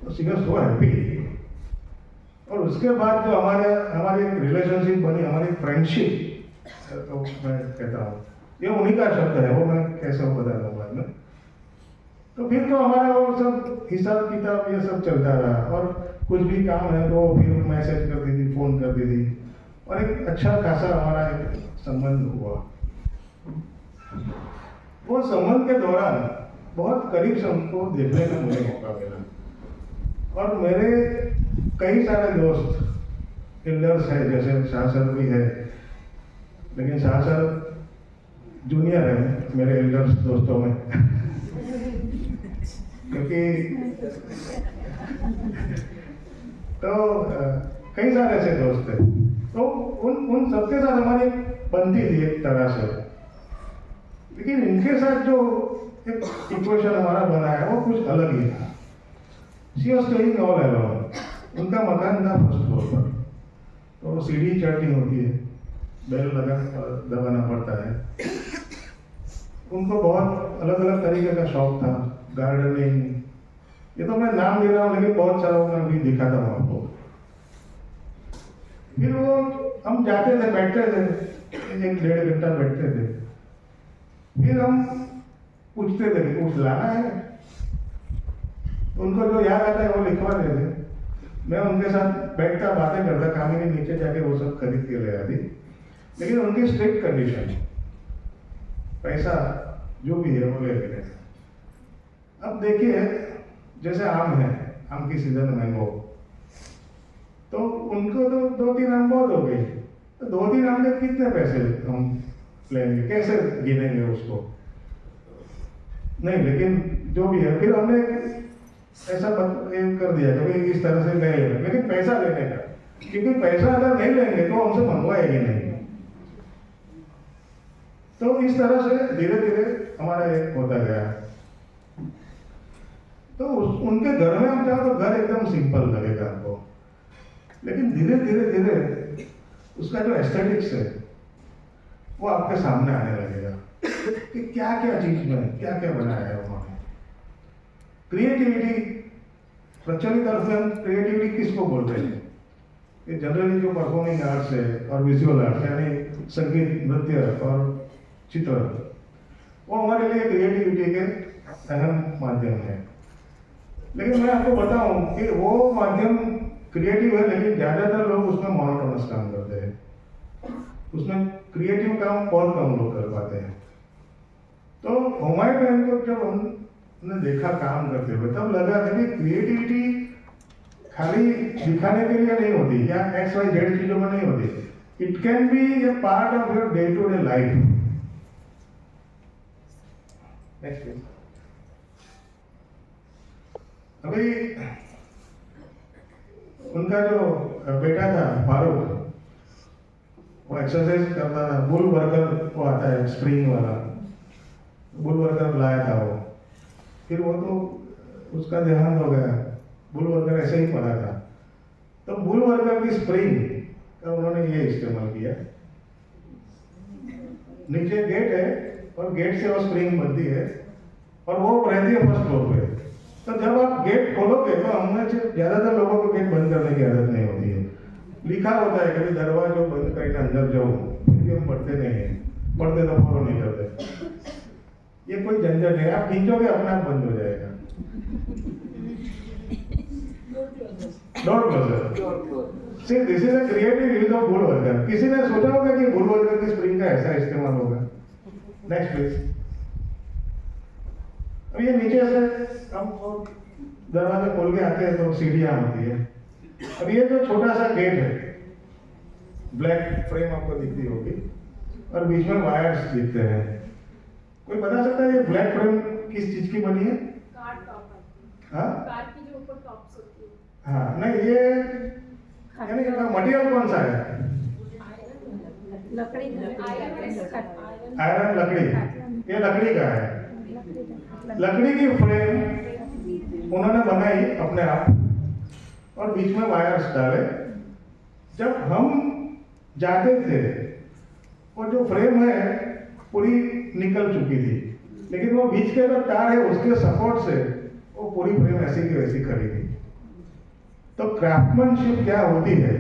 तो शी वाज सो हैप्पी। और उसके बाद जो हमारी एक रिलेशनशिप बनी, हमारी फ्रेंडशिप, तो मैं कहता हूँ ये उन्हीं का शब्द है, वो मैं कैसे बता दूँ बाद में। तो फिर तो हमारा वो सब हिसाब किताब ये सब चलता रहा, और कुछ भी काम है तो फिर मैसेज करती थी, फोन करती थी, और एक अच्छा खासा हमारा एक संबंध हुआ। वो संबंध के दौरान बहुत करीब से उनको देखने का मुझे मौका मिला, और मेरे कई सारे दोस्त एल्डर्स हैं, जैसे शाह सर भी है, लेकिन शाह सर जूनियर है मेरे एल्डर्स दोस्तों में क्योंकि तो कई सारे ऐसे दोस्त हैं, तो उन सबके साथ हमारी बनती थी एक तरह से। लेकिन इनके साथ जो एक इक्वेशन हमारा बना है वो कुछ अलग ही था। She was staying all alone. उनका मकान था फर्स्ट फ्लोर पर, तो सीढ़ी चढ़नी होती है, बेल दबाना पड़ता है। उनको बहुत अलग अलग तरीके का शौक था, गार्डनिंग, ये तो मैं नाम दे रहा हूँ, लेकिन बहुत सारा मैं भी दिखाता हूँ आपको। फिर वो हम जाते थे, बैठते थे, 1-1.5 घंटा बैठते थे। फिर हम पूछते थे कि कुछ लाना है, उनको जो याद आता है वो लिखवा देते। मैं उनके साथ बैठता, बातें करता, कामिनी नीचे जाके वो सब खरीद के ले आती। लेकिन उनकी स्ट्रिक्ट कंडीशन पैसा जो भी है वो ले लेते हैं। अब देखिए, जैसे आम है, आम की सीजन मैंगो, तो उनको तो 2-3 आम बहुत हो गए, तो 2-3 आम के कितने पैसे हम लेंगे, कैसे गिनेंगे उसको? नहीं, लेकिन जो भी है, फिर हमने ऐसा कर दिया कि भाई इस तरह से ले लेंगे, लेकिन पैसा लेने का, क्योंकि पैसा अगर नहीं लेंगे तो हमसे मंगवाएंगे नहीं। तो इस तरह से धीरे धीरे हमारा एक होता गया। तो उनके घर में हम जाओ तो घर एकदम सिंपल लगेगा आपको, लेकिन धीरे धीरे धीरे उसका जो एस्थेटिक्स है वो आपके सामने आने लगेगा कि क्या क्या चीज में क्या क्या बनाया है उन्होंने। क्रिएटिविटी, प्रचलित अर्थ में हम क्रिएटिविटी किसको बोलते हैं? ये जनरली जो परफॉर्मिंग आर्ट्स है और विजुअल आर्ट्स, यानी संगीत, नृत्य और चित्र, वो हमारे लिए क्रिएटिविटी के अहम माध्यम है। लेकिन मैं आपको बताऊं कि वो माध्यम क्रिएटिव है, लेकिन ज्यादातर लोग उसमें मोनोटोनस काम करते हैं, उसमें क्रिएटिव काम बहुत कम लोग कर पाते हैं। तो हुमायूं बहन को जब हमने देखा काम करते हुए, तब लगा कि क्रिएटिविटी खाली दिखाने के लिए नहीं होती या XYZ चीजों में नहीं होती, it can be a part of your day to day life. Next please. अभी उनका जो बेटा था फारूक, वो एक्सरसाइज करता था, बुल वर्कर वो आता है स्प्रिंग वाला, बुल वर्कर लाया था वो, फिर वो तो उसका देहांत हो गया, बुल वर्कर ऐसे ही पड़ा था। तो बुल वर्कर की स्प्रिंग का उन्होंने ये इस्तेमाल किया, नीचे गेट है और गेट से वो स्प्रिंग बनती है और वो रहती है फर्स्ट फ्लोर पे। तो जब आप गेट खोलोगे तो हमने ज्यादातर लोगों को गेट बंद करने की आदत नहीं होती है, लिखा होता है कि दरवाजा बंद करके अंदर जाओ, फिर भी हम पढ़ते नहीं है, पढ़ते तो फॉलो नहीं करते। ये कोई झंझट नहीं, आप खींचोगे अपने आप बंद हो जाएगा। Don't close. See this is a creative use of bull worker. किसी ने सोचा होगा कि बुल वर्कर की स्प्रिंग का ऐसा इस्तेमाल होगा? Next please. अब ये नीचे से हम दरवाजा खोल के आते हैं तो सीढ़ियां होती है। अब ये जो छोटा सा गेट है, ब्लैक फ्रेम आपको दिखती होगी और बीच में वायर्स दिखते हैं। कोई बता सकता है ये ब्लैक फ्रेम किस चीज की बनी है? कार टॉप आती है। हाँ, कार की जो ऊपर टॉप्स होती है। हाँ, नहीं, ये यानी मटेरियल कौन सा है? लकड़ी आयरन लकड़ी, ये लकड़ी का है। लकड़ी की फ्रेम उन्होंने बनाई अपने आप और बीच में वायर्स डाले। जब हम जाते थे वो जो फ्रेम है पूरी निकल चुकी थी, लेकिन वो बीच के जो तार है उसके सपोर्ट से वो पूरी फ्रेम ऐसी की वैसी खड़ी थी। तो क्राफ्टमैनशिप क्या होती है?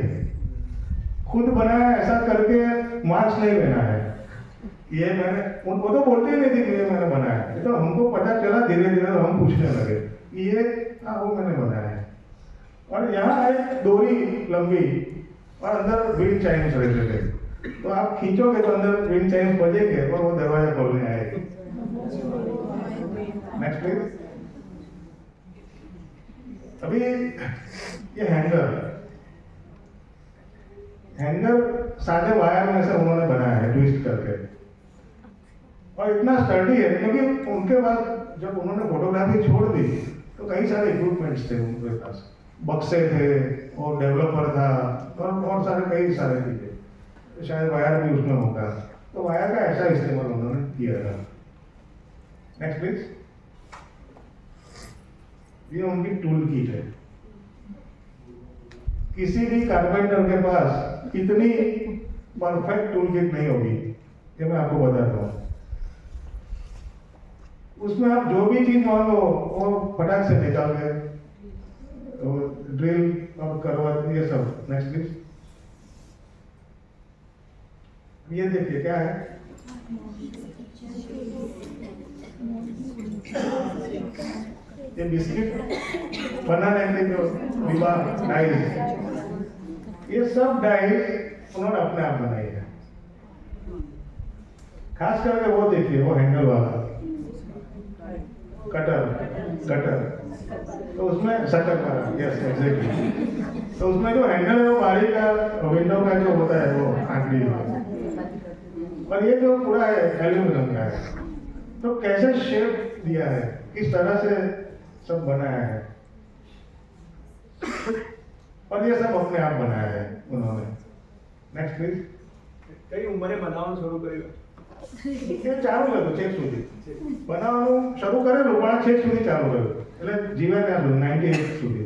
खुद बनाया ऐसा करके मार्क्स नहीं लेना है। ये मैंने उनको तो बोलते ही नहीं थे कि ये मैंने बनाया है, तो हमको पता चला धीरे धीरे, तो हम पूछने लगे ये हाँ वो मैंने बनाया है। और यहाँ एक डोरी लंबी और अंदर विंड चाइम्स रहते थे, तो आप खींचोगे तो अंदर विंड चाइम्स बजेंगे और वो दरवाजा खोलने आएगा। Next please. अभी ये हैंगर सादे वायर में से उन्होंने बनाया है ट्विस्ट करके, और इतना स्टडी है क्योंकि उनके बाद जब उन्होंने फोटोग्राफी छोड़ दी तो कई सारे इक्विपमेंट्स थे उनके पास, बक्से थे और डेवलपर था और बहुत सारे कई सारे चीजें, तो शायद वायर भी उसमें होगा, तो वायर का ऐसा इस्तेमाल उन्होंने किया था। Next please. ये उनकी टूल किट है। किसी भी कारपेंटर के पास इतनी परफेक्ट टूल किट नहीं होगी, ये मैं आपको बताता हूँ। उसमें आप जो भी चीज मांगो वो फटाक से निकाल के, ड्रिल और करवट ये सब। Next please. ये देखिए क्या है, ये बिस्किट बनाने के जो डिब्बा डाइस, ये सब डाइस उन्होंने अपने आप बनाई है। खास करके वो देखिए, वो हैंडल वाला कटर, तो उसमें शटर वाला, यस एग्जैक्टली। तो उसमें जो हैंडल है वो बारी का, विंडो का जो होता है वो आंकड़ी है, और ये जो पूरा है एल्यूमिनियम का है। तो कैसे शेप दिया है, किस तरह से सब बनाया है, और ये सब अपने आप बनाया है उन्होंने। Next please. કઈ ઉંમરે બનાવવાનું શરૂ કર્યું? એ ચાલુ કર્યું છેક સુધી, બનાવવાનું શરૂ કરેલું પણ છેક સુધી ચાલુ કર્યું, એટલે જીવ્યા ત્યાં સુધી 98 સુધી।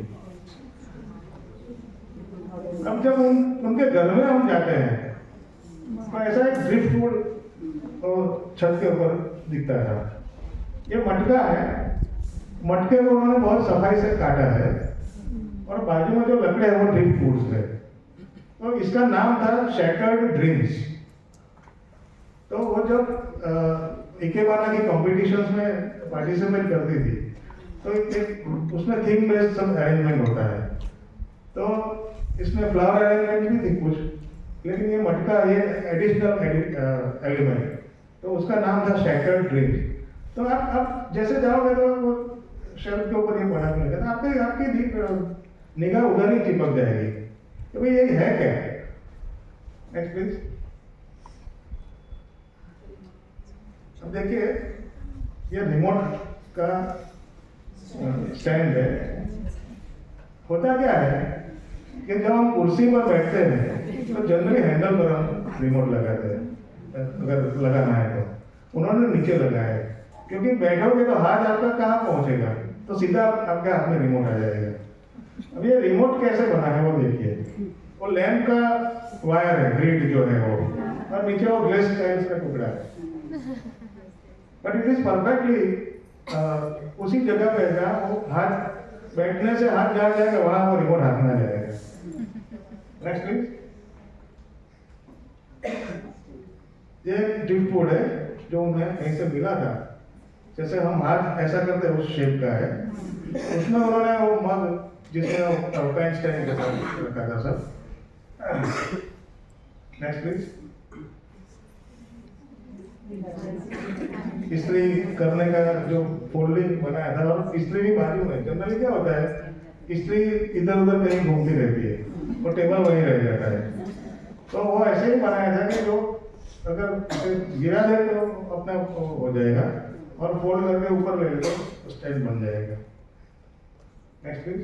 अब जब उनके घर में हम जाते हैं तो ऐसा एक ड्रिफ्टवुड और छत के ऊपर दिखता था। ये मटका है, मटके को उन्होंने बहुत सफाई से काटा है, और बाजू में जो लकड़े हैं वो ड्रिफ्टवुड्स है। तो इसका नाम था शैटर्ड ड्रीम्स। तो वो जब इकेबाना की कॉम्पिटिशन्स में पार्टिसिपेट करती थी, तो एक उसमें थीम बेस्ड सब अरेंजमेंट होता है। तो इसमें फ्लावर अरेंजमेंट भी थी कुछ, लेकिन ये मटका, ये एडिशनल एलिमेंट, तो उसका नाम था शैटर्ड ड्रीम्स। तो आप जैसे जाओगे तो वो शेल्फ के ऊपर ये पड़ा मिलेगा, तो आपकी निगाह उधर ही चिपक जाएगी तो भाई ये है क्या। Next please. अब देखिए, ये रिमोट का स्टैंड है। होता क्या है कि जब हम कुर्सी पर बैठते हैं तो जनरली हैंडल पर हम रिमोट लगाते हैं, अगर लगाना है तो। उन्होंने नीचे लगाया है, क्योंकि बैठोगे तो हाथ आपका कहाँ पहुंचेगा, तो सीधा आपके हाथ में रिमोट आ जाएगा। अब ये रिमोट कैसे बना है वो देखिए, वो लैंप का वायर है, ग्रिड जो है वो, और नीचे वो ग्लास टाइल्स का टुकड़ा है। बट इट इज परफेक्टली उसी जगह पे जहाँ वो हाथ बैठने से हाथ जा जाएगा, वहां वो रिमोट हाथ में आ जाएगा। Next please. ये ड्रिफ्टवुड है जो उन्हें कहीं से मिला था, जैसे हम हाथ ऐसा करते हैं उस शेप का है। उसमें उन्होंने वो मग जिसमें पेन स्टैंड के साथ रखा था सब। Next please. इस्त्री करने का जो फोल्डिंग बनाया था, और इस्त्री भी बाजू में। जनरली क्या होता है, इस्त्री इधर उधर कहीं घूमती रहती है, वो टेबल वहीं रह जाता है। तो वो ऐसे ही बनाया था कि जो अगर गिरा दे तो अपने आप हो जाएगा, और फोल्ड करके ऊपर ले तो स्टैंड बन जाएगा। Next please.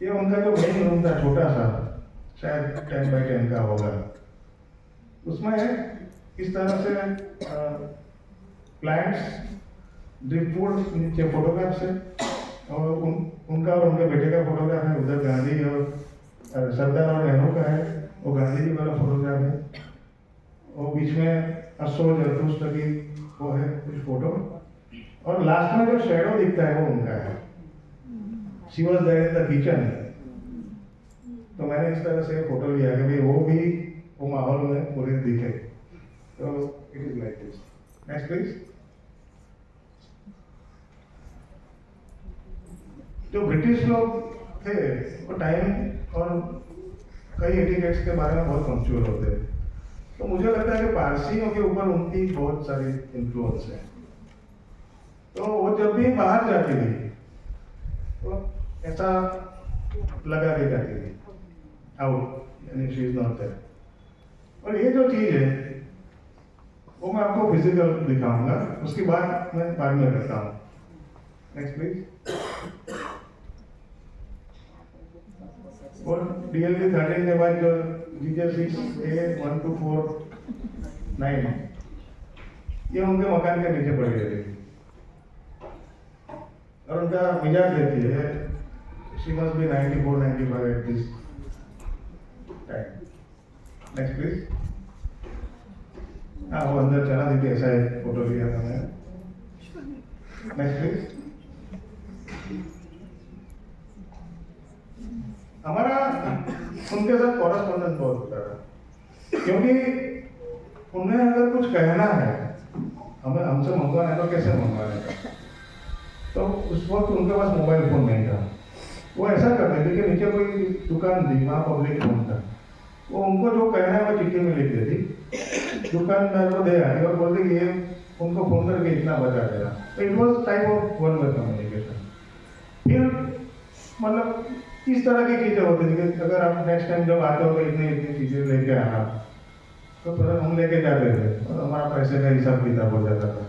ये उनका जो मेन रूम था, छोटा सा, शायद 10 बाई 10 का होगा। उसमें इस तरह से प्लांट्स, ड्रिफ्टवुड, नीचे फोटोग्राफ्स है, और उनका और उनके बेटे का फोटोग्राफ है। उधर गांधी और सरदार और नेहरू का है, वो गांधी जी वाला फोटोग्राफ है। वो बीच में अशोक जरतुष्ट की वो है कुछ फोटो, और लास्ट में जो शेडो दिखता है वो उनका है। She was there in the kitchen. तो मैंने इस तरह से फोटो लिया कि भाई वो भी वो माहौल में पूरे दिखे। तो it is like this. Next please. जो ब्रिटिश लोग थे वो टाइम और कई एटिकेट्स के बारे में बहुत पंक्चुअल होते हैं। तो मुझे लगता है कि पारसियों के ऊपर उनकी बहुत सारी इन्फ्लुएंस है। तो वो जब भी बाहर जाती थी तो ऐसा लगा के जाती थी, आउट, यानी शी इज नॉट देयर। और ये जो चीज है वो मैं आपको फिजिकल दिखाऊंगा, उसकी बात मैं बाद में करता हूँ। Next please. और DLD 13 के बाद जो GJ6 A124-9 ये उनके मकान के नीचे पड़ी रहती थी, और उनका मिजाज रहती है, she must be 94-95 at this time. Next please. हाँ, वो अंदर चला दी थी, ऐसा एक फोटो लिया था मैंने। Next please. हमारा उनके साथ कॉरेस्पॉन्डेंस बहुत होता था, क्योंकि उन्हें अगर कुछ कहना है, हमें हमसे मंगवाना है तो कैसे मंगवाना है। तो उस वक्त उनके पास मोबाइल फोन नहीं था। वो ऐसा करते थे कि नीचे कोई दुकान थी, वहाँ पब्लिक फोन था, वो उनको जो कहना है वो चिट्ठी में लिख देती, दुकानदार को दे आती और बोलती कि ये उनको फोन करके इतना बचा देना। तो it was type of one way communication. फिर मतलब इस तरह की चीज़ें होती थी कि अगर आप नेक्स्ट टाइम जब आते हो तो इतनी इतनी चीज़ें लेके आना, तो फिर हम लेके जाते थे और हमारा पैसे का हिसाब किताब हो जाता था।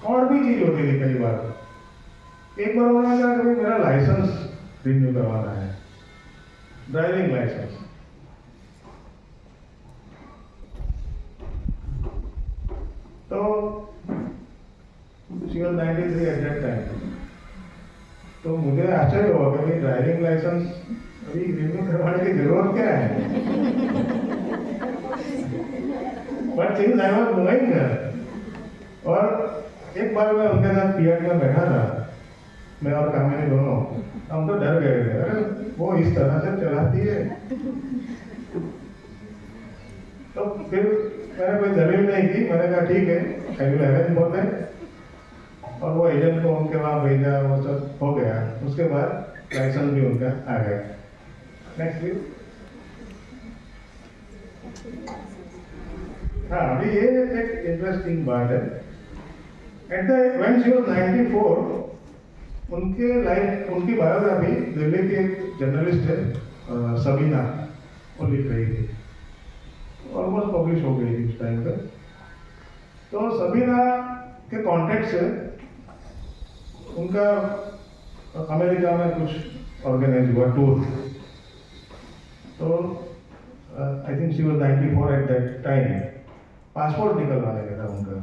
और भी चीज़ होती थी कई बार। एक बार उन्होंने कहा कि मेरा लाइसेंस रिन्यू करवाना है, ड्राइविंग लाइसेंस। तो she was 93 at that time। तो मुझे आश्चर्य हुआ कि ड्राइविंग लाइसेंस अभी रिन्यू करवाने की जरूरत क्या है। But since I was going there, और एक बार मैं उनके साथ फिएट में बैठा था, मैं और कामिनी दोनों, हम तो डर गए थे, अरे वो इस तरह से चलाती है। तो फिर मैंने कोई दलील नहीं की, मैंने कहा ठीक है, I will arrange for that. और वो एजेंट को उनके वहाँ भेजा, वो सब हो गया। उसके बाद लाइसेंस भी उनका आ गया। Next week. हाँ, अभी ये एक इंटरेस्टिंग बात है। At the when she was 94, उनकी बायोग्राफी दिल्ली के एक जर्नलिस्ट है सबीना, वो लिख रही थी, ऑलमोस्ट पब्लिश हो गई थी उस टाइम पे। तो सबीना के कॉन्टेक्ट से उनका अमेरिका में कुछ ऑर्गेनाइज हुआ टूर। तो I think she was 94 at that time. Passport निकलवाने का था उनका,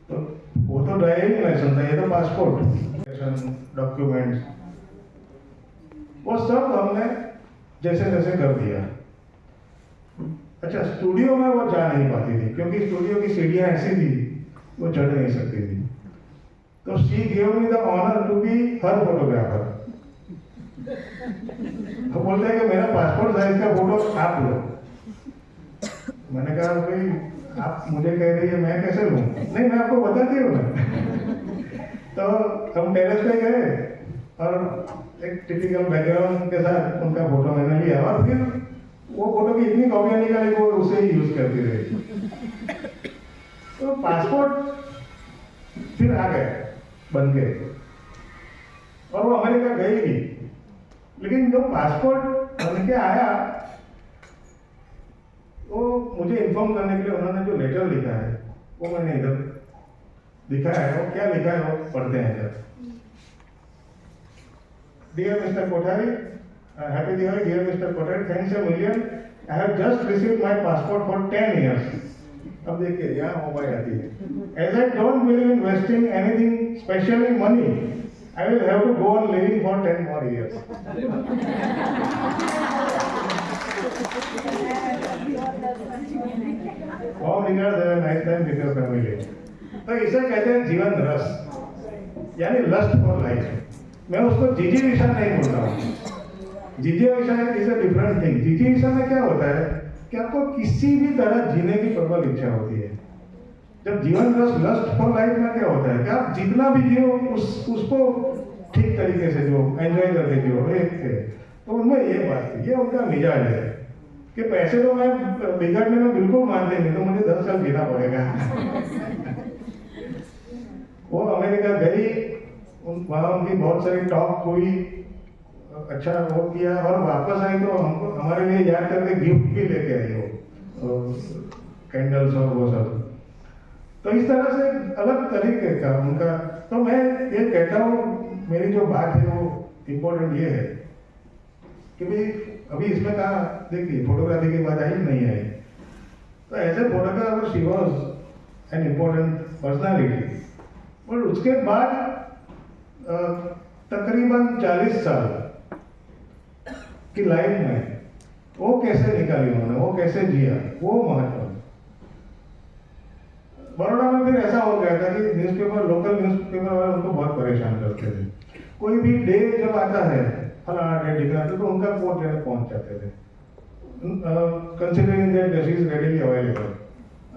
तो वो तो ड्राइविंग लाइसेंस था, ये तो पासपोर्ट डॉक्यूमेंट्स, वो सब हमने जैसे तैसे कर दिया। अच्छा, स्टूडियो में वो जा नहीं पाती थी क्योंकि स्टूडियो की सीढ़ियाँ ऐसी थी वो चढ़ नहीं सकती थी। तो she give me the honour to be her photographer. तो बोलते हैं कि मेरा पासपोर्ट साइज का फोटो आप लो। मैंने कहा भाई आप मुझे कह रही है, मैं कैसे लूँ? नहीं, मैं आपको बताती हूँ ना। तो हम टेरेस पे गए और एक टिपिकल बैकग्राउंड के साथ उनका फोटो मैंने लिया, और फिर वो फोटो की इतनी कॉपियाँ निकाली वो उसे ही यूज करती रही। तो पासपोर्ट फिर आ गए बन के, और वो अमेरिका गई भी। लेकिन जो पासपोर्ट बन के आया, वो मुझे इन्फॉर्म करने के लिए उन्होंने जो लेटर लिखा है वो मैंने इधर दिखाया है। वो क्या लिखा है वो पढ़ते हैं इधर। Dear mister Kothari, happy Diwali. Dear mister Kothari, thanks a million, I have just received my passport for 10 years। अब देखिए यहाँ मोबाइल आती है। As I don't believe in wasting anything specially money, I will have to go on living for 10 more years। Warm regards, have a nice time with your family। तो इसे कहते हैं जीवन रस, यानी लस्ट फॉर लाइफ। मैं उसको जिजीविषा नहीं बोलता हूँ। जिजीविषा इज अ डिफरेंट थिंग। जिजीविषा में क्या होता है कि आपको किसी भी तरह जीने की प्रबल इच्छा होती है। जब जीवन रस लस्ट फॉर लाइफ में क्या होता है कि आप जितना भी जियो उसको ठीक तरीके से जो एंजॉय करके जियो। तो उनमें ये बात थी, ये उनका मिजाज है कि पैसे तो मैं बिगड़ने में बिल्कुल मानते नहीं, तो मुझे 10 साल जीना पड़ेगा। वो अमेरिका गई, वहाँ उनकी बहुत सारी टॉक हुई, अच्छा वो किया, और वापस आई तो हमको हमारे लिए याद करके गिफ्ट भी लेके आई वो कैंडल्स और वो सब। तो इस तरह से अलग तरीके का उनका। तो मैं ये कहता हूँ, मेरी जो बात है वो इम्पोर्टेंट ये है कि भाई अभी इसमें कहा देखिए फोटोग्राफी की बात आई नहीं आई। तो as a photographer she was an important personality. और उसके बाद तकरीबन 40 साल की लाइफ में वो कैसे निकाली उन्होंने, वो कैसे जिया, वो महत्व। बड़ौदा में फिर ऐसा हो गया था कि न्यूज़पेपर, लोकल न्यूज़पेपर वाले उनको बहुत परेशान करते थे। कोई भी डे जब आता है, फलाना डे दिखाते तो उनका कोट लेने पहुंच जाते थे, considering that this is readily available.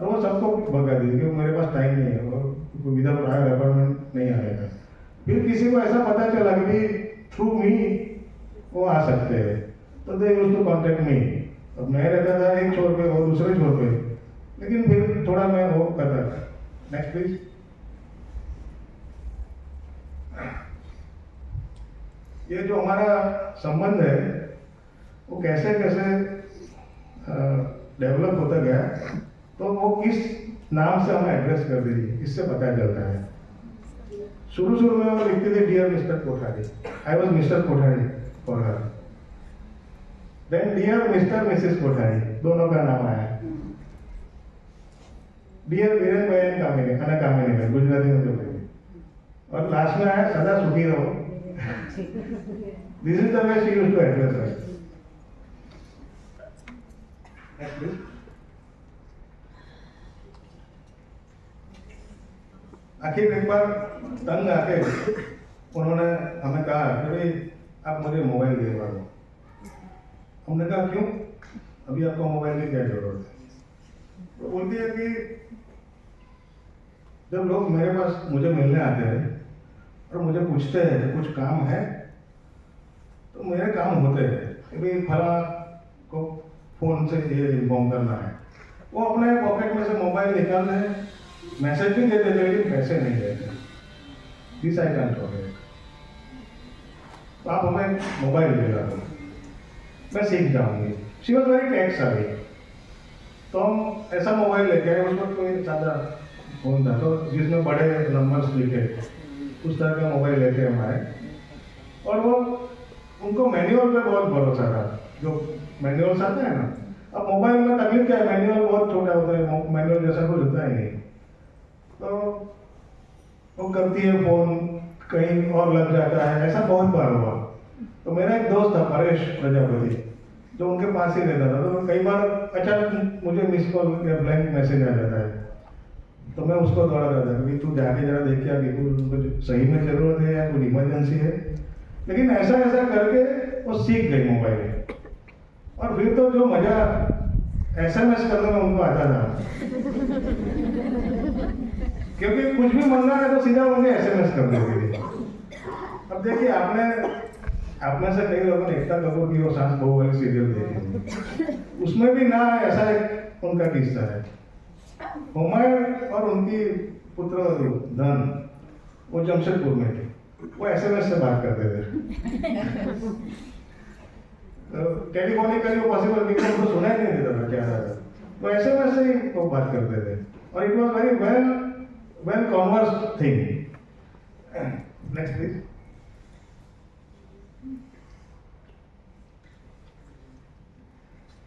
और वो सबको भगा दी कि मेरे पास टाइम नहीं है, वो विदाउट प्रायर अपॉइंटमेंट नहीं आएगा। फिर किसी को ऐसा पता चला कि थ्रू मी वो आ सकते हैं, तो they used to contact me. मैं रहता था एक छोर पे और दूसरे छोर पे, लेकिन फिर थोड़ा मैं वो करता था। Next please. ये जो हमारा संबंध है वो कैसे कैसे डेवलप होता गया, तो वो किस नाम से हमें एड्रेस कर दी इससे पता चलता है। शुरू में वो लिखते थे dear mister Kothari, I was mister Kothari for her. Then dear mister missus Kothari, दोनों का नाम आया। डियर वीरेन बहन कामिनी, खाना कामिनी में गुजराती में जो बोले, और लास्ट में आया सदा सुखी रहो। This is the way she used to address us. Next please. आखिर एक बार तंग आके उन्होंने हमें कहा कि भाई आप मुझे मोबाइल दिलवा दो। हमने कहा क्यों, अभी आपको मोबाइल की क्या जरूरत है? तो बोलती है कि जब लोग मेरे पास मुझे मिलने आते हैं और मुझे पूछते हैं कि कुछ काम है, तो मेरे काम होते हैं कि भाई फला को फोन से ये इन्फॉर्म करना है। वो अपने पॉकेट में से मोबाइल निकाल रहे हैं, मैसेज भी देते थे लेकिन पैसे नहीं देते। This I can tolerate. तो आप हमें मोबाइल दिला दो, मैं सीख जाऊंगी। शी वॉज वेरी टेक सावी। तो हम ऐसा मोबाइल लेके आए, उस वक्त कोई सादा फोन था तो जिसमें बड़े नंबर्स लिखे, उस तरह का मोबाइल लेके हम आए। और वो उनको मैनुअल पे बहुत भरोसा था, जो मैनुअल्स आते हैं ना। अब मोबाइल में तकलीफ क्या है, मैनुअल बहुत छोटा होता है, मैनुअल जैसा कुछ होता ही नहीं। तो वो करती है फोन, कहीं और लग जाता है, ऐसा बहुत बार हुआ। तो मेरा एक दोस्त था परेश प्रजापति, जो उनके पास ही रहता था। तो कई बार अचानक मुझे मिस कॉल या ब्लैंक मैसेज आ जाता है, तो मैं उसको दौड़ा रहता है कि तू जाके जरा देख के आ कि कुछ सही में जरूरत है या कुछ इमरजेंसी है। लेकिन ऐसा ऐसा करके वो सीख गई मोबाइल। और फिर तो जो मजा SMS करने में उनको आता था, क्योंकि कुछ भी मंगना है तो सीधा मुझे SMS कर देती थी। अब देखिए, आप में से कई लोगों ने एकता कपूर की वो सास बहू वाली सीरियल देखी, उसमें भी ना ऐसा एक उनका किस्सा है। हुमायूं और उनकी पुत्र धन वो जमशेदपुर में थे, वो SMS से बात करते थे। टेलीफोनिकली वो पॉसिबल नहीं, उनको सुना ही नहीं देता था क्या था, तो SMS से ही वो बात करते थे। और it was very well converse thing. Next please.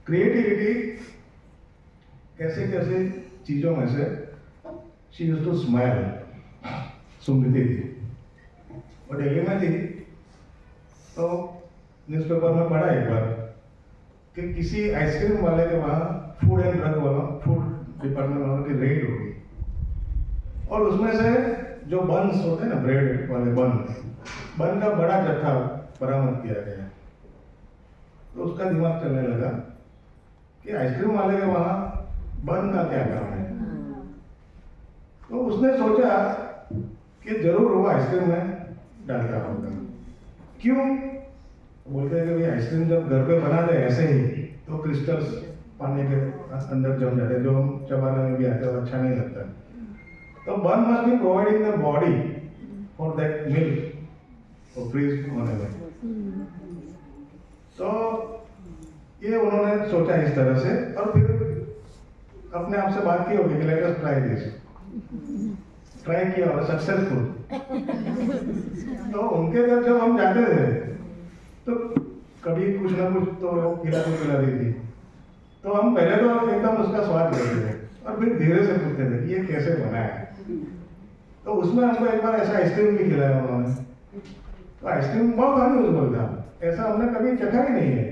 Creativity कैसे कैसे चीजों में से शी यूज्ड टू स्माइल। सुमृति थी, वो दिल्ली में थी, तो न्यूज़पेपर में पढ़ा एक बार कि किसी आइसक्रीम वाले के वहाँ फूड एंड ड्रग वाला, फूड डिपार्टमेंट वालों की रेड होगी, और उसमें से जो बन्स होते हैं ना, ब्रेड वाले बन का बड़ा जत्था बरामद किया गया। तो उसका दिमाग चलने लगा कि आइसक्रीम वाले के वहाँ बन का क्या काम है। तो उसने सोचा कि जरूर वो आइसक्रीम में डालता होगा। क्यों? बोलते हैं कि भाई आइसक्रीम जब घर पे बना दे ऐसे ही, तो क्रिस्टल्स पानी के अंदर जम जाते हैं, जो हम चबाने में भी आते हैं, अच्छा नहीं लगता। तो बन must be providing the body for that milk और फ्रीज होने में। तो ये उन्होंने सोचा इस तरह से, और फिर अपने आप से बात की होगी कि let us try this. Try किया और सक्सेसफुल। तो उनके घर जब हम जाते थे तो कभी कुछ ना कुछ तो खिला दी थी, तो हम पहले तो एकदम उसका स्वाद लेते थे और फिर धीरे से पूछते थे कि ये कैसे बना है। तो उसमें हमको एक बार ऐसा आइसक्रीम भी खिलाया उन्होंने। तो आइसक्रीम बहुत अनयूजुअल था, ऐसा हमने कभी चखा ही नहीं है,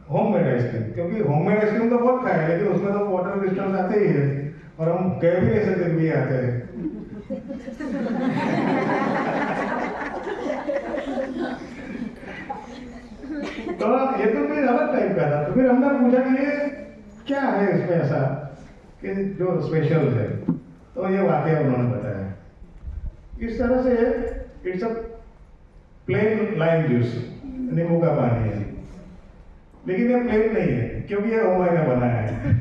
होममेड आइसक्रीम। क्योंकि होममेड आइसक्रीम तो बहुत खाए, लेकिन उसमें तो वाटर क्रिस्टल्स आते ही है, और हम कह भी नहीं सकते भी आते हैं। तो ये तो कोई अलग टाइप का था। तो फिर हमने पूछा कि ये क्या है इसमें ऐसा कि जो स्पेशल है। तो ये वाकया उन्होंने बताया। इस तरह से it's a plain lime juice, नींबू का पानी है, लेकिन ये प्लेन नहीं है क्योंकि ये ओमाई ने बनाया है।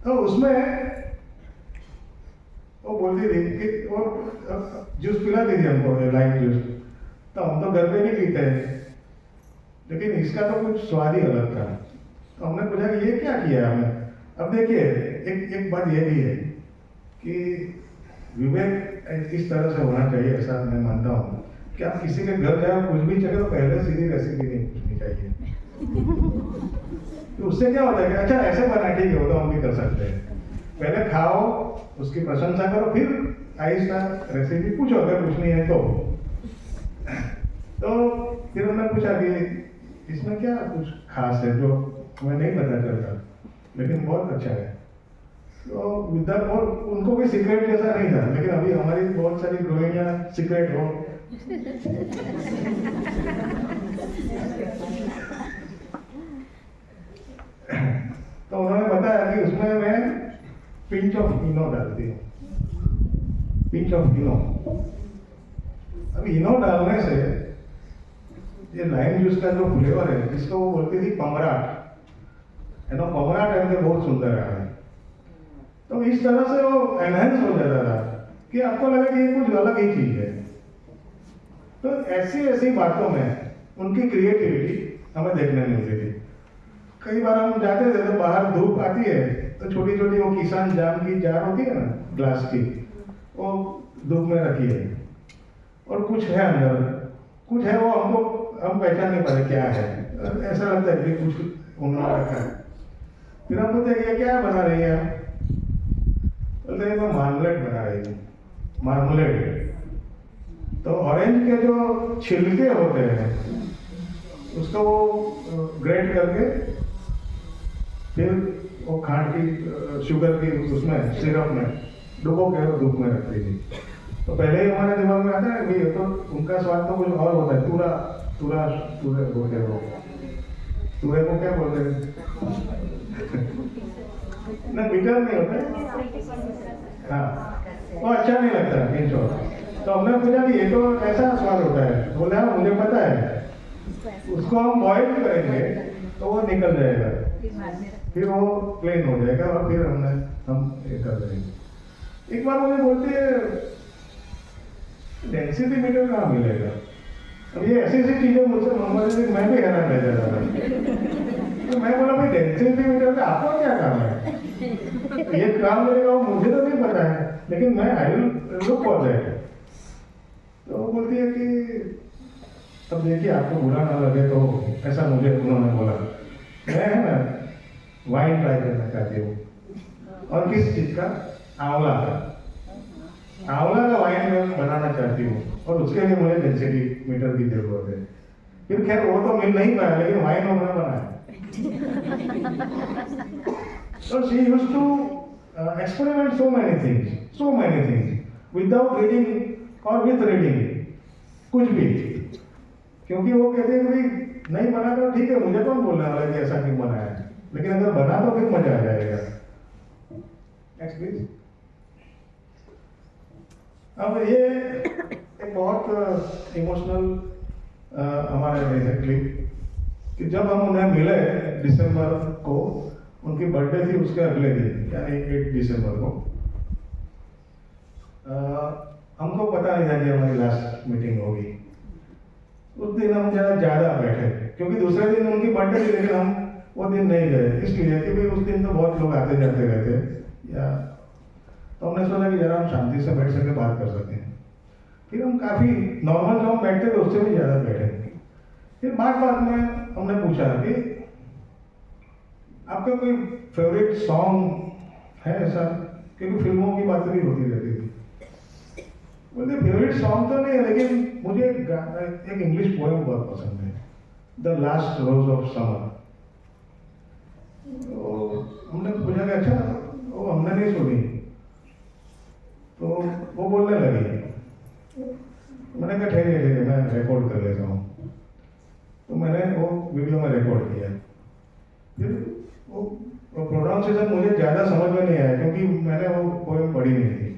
तो उसमें वो बोलती थी कि वो जूस पिलाती थी हमको, लाइम जूस। तो हम तो घर पे नहीं पीते हैं, लेकिन इसका तो कुछ स्वाद ही अलग था। तो हमने पूछा कि ये क्या किया हमने। अब देखिए एक बात ये भी है कि विवेक इस तरह से होना चाहिए, ऐसा मैं मानता हूँ कि आप किसी के घर जाओ कुछ भी चाहिए तो पहले सीधी रेसिपी नहीं पूछनी चाहिए। तो उससे क्या होता है कि अच्छा ऐसे बना, ठीक है वो तो हम भी कर सकते हैं। पहले खाओ, उसकी प्रशंसा करो, फिर आहिस्ता रेसिपी पूछो अगर पूछनी है तो। फिर हमने पूछा कि इसमें क्या कुछ खास है जो हमें नहीं पता चलता, लेकिन बहुत अच्छा है। तो विद्या और उनको भी सीक्रेट जैसा नहीं था, लेकिन अभी हमारी बहुत सारी गृहिणियां सीक्रेट हो। तो उन्होंने बताया कि उसमें मैं पिंच ऑफ इनो डालती हूँ, पिंच ऑफ इनो। अब इनो डालने से ये लाइम जूस का जो फ्लेवर है, जिसको वो बोलती थी पमराट, है ना, पमराट है, बहुत सुंदर है। तो इस तरह से वो एनहेंस हो जाता था कि आपको लगा कि ये कुछ अलग ही चीज है। तो ऐसी ऐसी बातों में उनकी क्रिएटिविटी हमें देखने मिलती थी। कई बार हम जाते थे तो बाहर धूप आती है तो छोटी छोटी वो किसान जाम की जार होती है ना, ग्लास की, वो धूप में रखी है और कुछ है अंदर, कुछ है वो हम पहचान नहीं पाते क्या है। ऐसा लगता है कि कुछ उन्होंने रखा है। फिर हम पूछते हैं क्या बना रही है आप? बोलते हैं मैं मार्मलेट बना रही हूँ, मार्मलेट। तो ऑरेंज के जो छिलके होते हैं उसको वो ग्रेट करके फिर वो खांड की शुगर की उसमें सिरप में डुबो के धूप में रखती थी। तो पहले ही हमारे दिमाग में आता है कि तो उनका स्वाद तो कुछ और होता है। तुरे बोलते हैं वो, तुरे को क्या बोलते हैं? ना बिटर नहीं होता है, हाँ, वो अच्छा नहीं लगता इन शॉर्ट। तो हमने पूछा कि ये तो ऐसा स्वाद होता है। बोला हाँ मुझे पता है, उसको हम बॉइल करेंगे तो वो निकल जाएगा, फिर वो प्लेन हो जाएगा और फिर हम ये कर देंगे। एक बार मुझे बोलती है डेंसिटी मीटर कहाँ मिलेगा? अब ये ऐसी ऐसी चीजें मुझसे मंगवाती थी, मैं भी हैरान रह जाता था। तो मैं बोला भाई डेंसिटी मीटर का आपको क्या काम है? ये काम करेगा मुझे तो नहीं पता है, लेकिन मैं I will look for that. तो वो बोलती है कि अब देखिए आपको बुरा ना लगे तो ऐसा मुझे उन्होंने बोला, मैं है ना वाइन ट्राई करना चाहती हूँ। और किस चीज का? आंवला का, आंवला का वाइन मैं बनाना चाहती हूँ और उसके लिए मुझे डेंसिटी मीटर की जरूरत है। फिर खैर वो तो मिल नहीं पाया, लेकिन वाइन उन्होंने बनाया। So she used to experiment so many things without reading or with reading, कुछ भी। क्योंकि वो कहते हैं कि नहीं बना तो ठीक है, मुझे कौन बोलने वाला है कि ऐसा क्यों बनाया है, लेकिन अगर बना तो फिर मजा आ जाएगा। Next please. अब ये एक बहुत इमोशनल हमारे लिए है क्लिप कि जब हम उन्हें मिले दिसंबर को, उनकी बर्थडे थी उसके अगले दिन यानी 8 दिसंबर को। हमको पता नहीं था कि हमारी लास्ट मीटिंग होगी। उस दिन हम ज़्यादा बैठे क्योंकि दूसरे दिन उनकी बर्थडे थी, लेकिन हम वो दिन नहीं गए इसलिए क्योंकि उस दिन तो बहुत लोग आते जाते रहते या। तो हमने सोचा कि जरा हम शांति से बैठ सके, बात कर सकें। फिर हम काफ़ी नॉर्मल जो हम बैठते थे उससे भी ज़्यादा बैठे। फिर बात में हमने पूछा कि आपका कोई फेवरेट सॉन्ग है ऐसा, क्योंकि फिल्मों की बातें भी होती रहती थी। बोलते फेवरेट सॉन्ग तो नहीं है, लेकिन मुझे एक इंग्लिश पोएम बहुत पसंद है, the last rose of summer. तो हमने पूछा कि अच्छा, वो हमने नहीं सुनी। तो वो बोलने लगी, मैंने कहा ठहरिए मैं रिकॉर्ड कर लेता हूँ। तो मैंने वो वीडियो में रिकॉर्ड किया। फिर वो प्रोनाउंसिएशन मुझे ज़्यादा समझ में नहीं आया क्योंकि मैंने वो पोएम पढ़ी नहीं थी।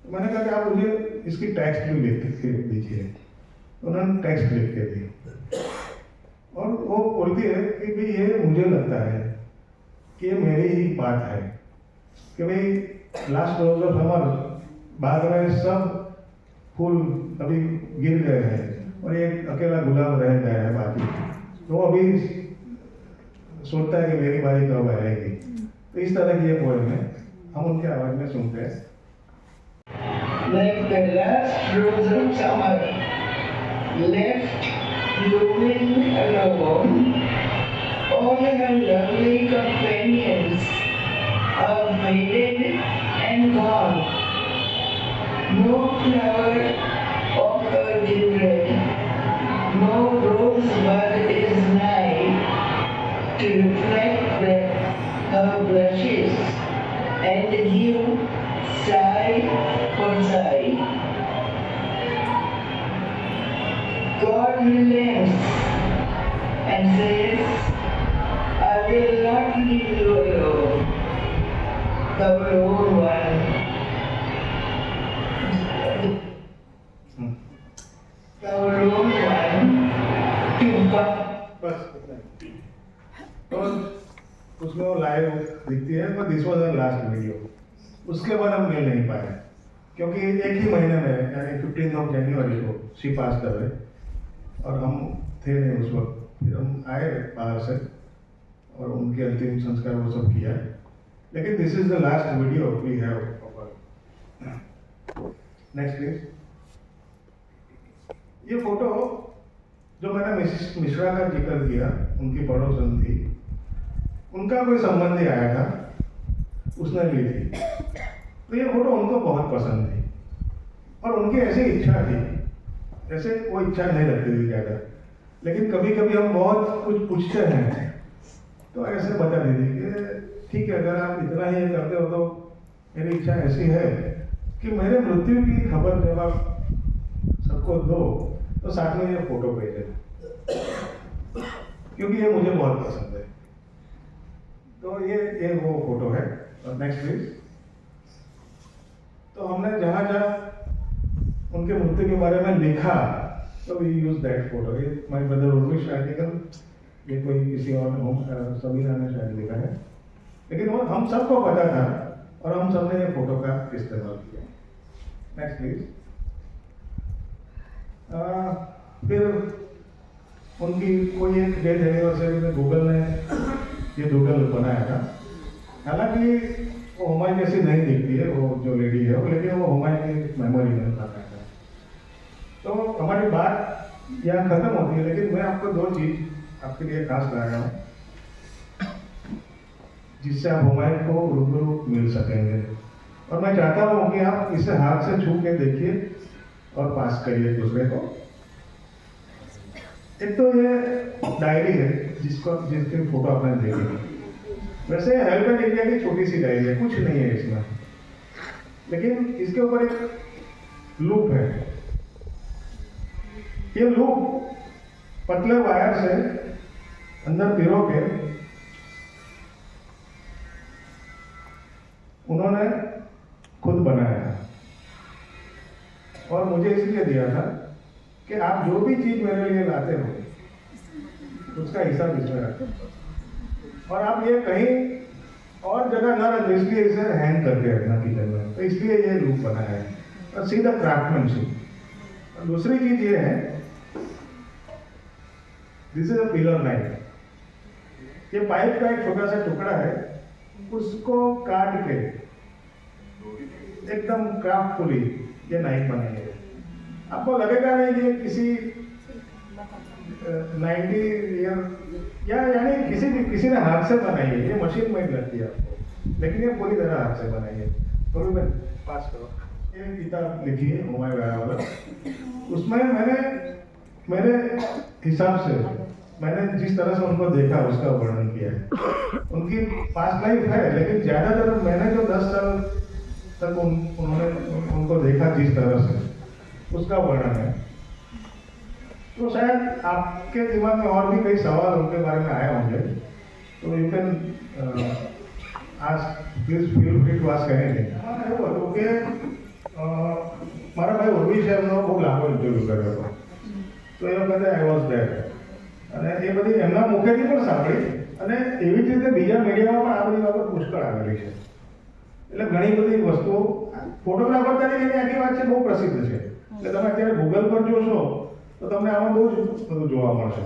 तो मैंने कहा कि आप मुझे इसकी टेक्स्ट भी लिख के दीजिए। उन्होंने टेक्स्ट लिख के दी और वो बोलती है कि भाई ये मुझे लगता है कि ये मेरी ही बात है कि भाई लास्ट रोज ऑफ समर बाग में सब फूल अभी गिर गए हैं और ये अकेला गुलाब रह गया है बाकी, तो अभी सोचता है कि मेरी बारी कब आएगी। तो इस तरह की ये पोएम है, हम उनके आवाज में सुनते हैं। Like the last rose of summer, left blooming alone, all her lovely companions are faded and gone. No flower offered in red, no rosebud is nigh to reflect her blushes and give sigh for sigh. God relents and says, I will not leave you alone, thou lone one. Thou lone one to बस इतना ही। तो उसमें वो लाइव दिखती है, पर this was our last video. उसके बाद हम मिल नहीं पाए क्योंकि एक ही महीने में यानी 15 जनवरी को शी पास कर गए और हम थे नहीं उस वक्त। फिर हम आए बाहर से और उनके अंतिम संस्कार वो सब किया। लेकिन this is the last video we have. Next please. ये फोटो जो मैंने मिसेस मिश्रा का जिक्र किया, उनकी पड़ोसन थी, उनका कोई संबंधी आया था, उसने ली थी। तो ये फोटो उनको बहुत पसंद थी और उनकी ऐसी इच्छा थी, ऐसे वो इच्छा नहीं रखती थी ज़्यादा, लेकिन कभी कभी हम बहुत कुछ पूछते हैं तो ऐसे बता देती कि ठीक है, अगर आप इतना ही करते हो तो मेरी इच्छा ऐसी है कि मेरे मृत्यु की खबर जब आप सबको दो तो साथ में ये फोटो भेजे, क्योंकि ये मुझे बहुत पसंद है। तो ये वो फोटो है। और नेक्स्ट प्लीज। तो हमने जहाँ जहाँ उनके मृत्यु के बारे में लिखा तो वी यूज दैट फोटो। ये माय ब्रदर उर्विश आर्टिकल, ये कोई किसी और सबीना ने शायद लिखा है, लेकिन वो हम सबको पता था और हम सबने ये फोटो का इस्तेमाल किया। Next please. फिर उनकी कोई एक डेथ एनिवर्सरी में गूगल ने ये डूडल बनाया था। हालांकि वो हुमायूं जैसी नहीं दिखती है वो जो लेडी है, लेकिन वो हुमायूं की मेमोरी में बनाया था। तो हमारी बात यहाँ खत्म होती है, लेकिन मैं आपको दो चीज आपके लिए खास लाया हूँ जिससे आप हुमायूं को रूबरू मिल सकेंगे। और मैं चाहता हूँ कि आप इसे हाथ से छू के देखिए और पास करिए दूसरे को। एक तो ये डायरी है जिसकी फोटो आपने देखी। वैसे हेल्प एंड इंडिया की छोटी सी डायरी है, कुछ नहीं है इसमें, लेकिन इसके ऊपर एक लूप है। ये लूप पतले वायर से अंदर पिरो के उन्होंने खुद बनाया था और मुझे इसलिए दिया था कि आप जो भी चीज मेरे लिए लाते हो उसका हिसाब इसमें रखें और आप ये कहीं और जगह ना रखें, इसलिए इसे हैंग करके रखना किचन में। तो इसलिए ये लूप बनाया है और सीधा क्राफ्टमैनशिप। दूसरी चीज ये है, this is a pillar knife. ये पाइप का एक छोटा सा टुकड़ा है, उसको काट के एकदम क्राफ्टफुली ये नाइफ बनाई है। आपको लगेगा नहीं कि किसी 90 ईयर या यानी किसी ने हाथ से बनाई है, ये मशीन में लगती है आपको, लेकिन ये पूरी तरह हाथ से बनाई है। तो मैं पास करो, ये किताब लिखी है हुमायूं वाला, उसमें मैंने मेरे हिसाब से मैंने जिस तरह से उनको देखा उसका वर्णन किया है। उनकी पास्ट लाइफ है, लेकिन ज्यादातर मैंने जो 10 साल तक उन्होंने उनको देखा जिस तरह से, उसका वर्णन है। तो शायद आपके दिमाग में और भी कई सवाल उनके बारे में आए होंगे, तो you can ask, please feel free to ask anything. क्योंकि મારા ભાઈ ઉર્વિશ એમનો બહુ લાંબો ઇન્ટરવ્યૂ કર્યો હતો, તો એ વખતે આઈ વોઝ ધેર અને એ બધી એમના મુખેથી પણ સાંભળી અને એવી જ રીતે બીજા મીડિયામાં પણ આ બધી બાબત પુષ્કળ આવેલી છે. એટલે ઘણી બધી વસ્તુઓ ફોટોગ્રાફર તરીકેની આખી વાત છે બહુ પ્રસિદ્ધ છે. એટલે તમે અત્યારે ગૂગલ પર જોશો તો તમને આમાં બહુ જ બધું જોવા મળશે.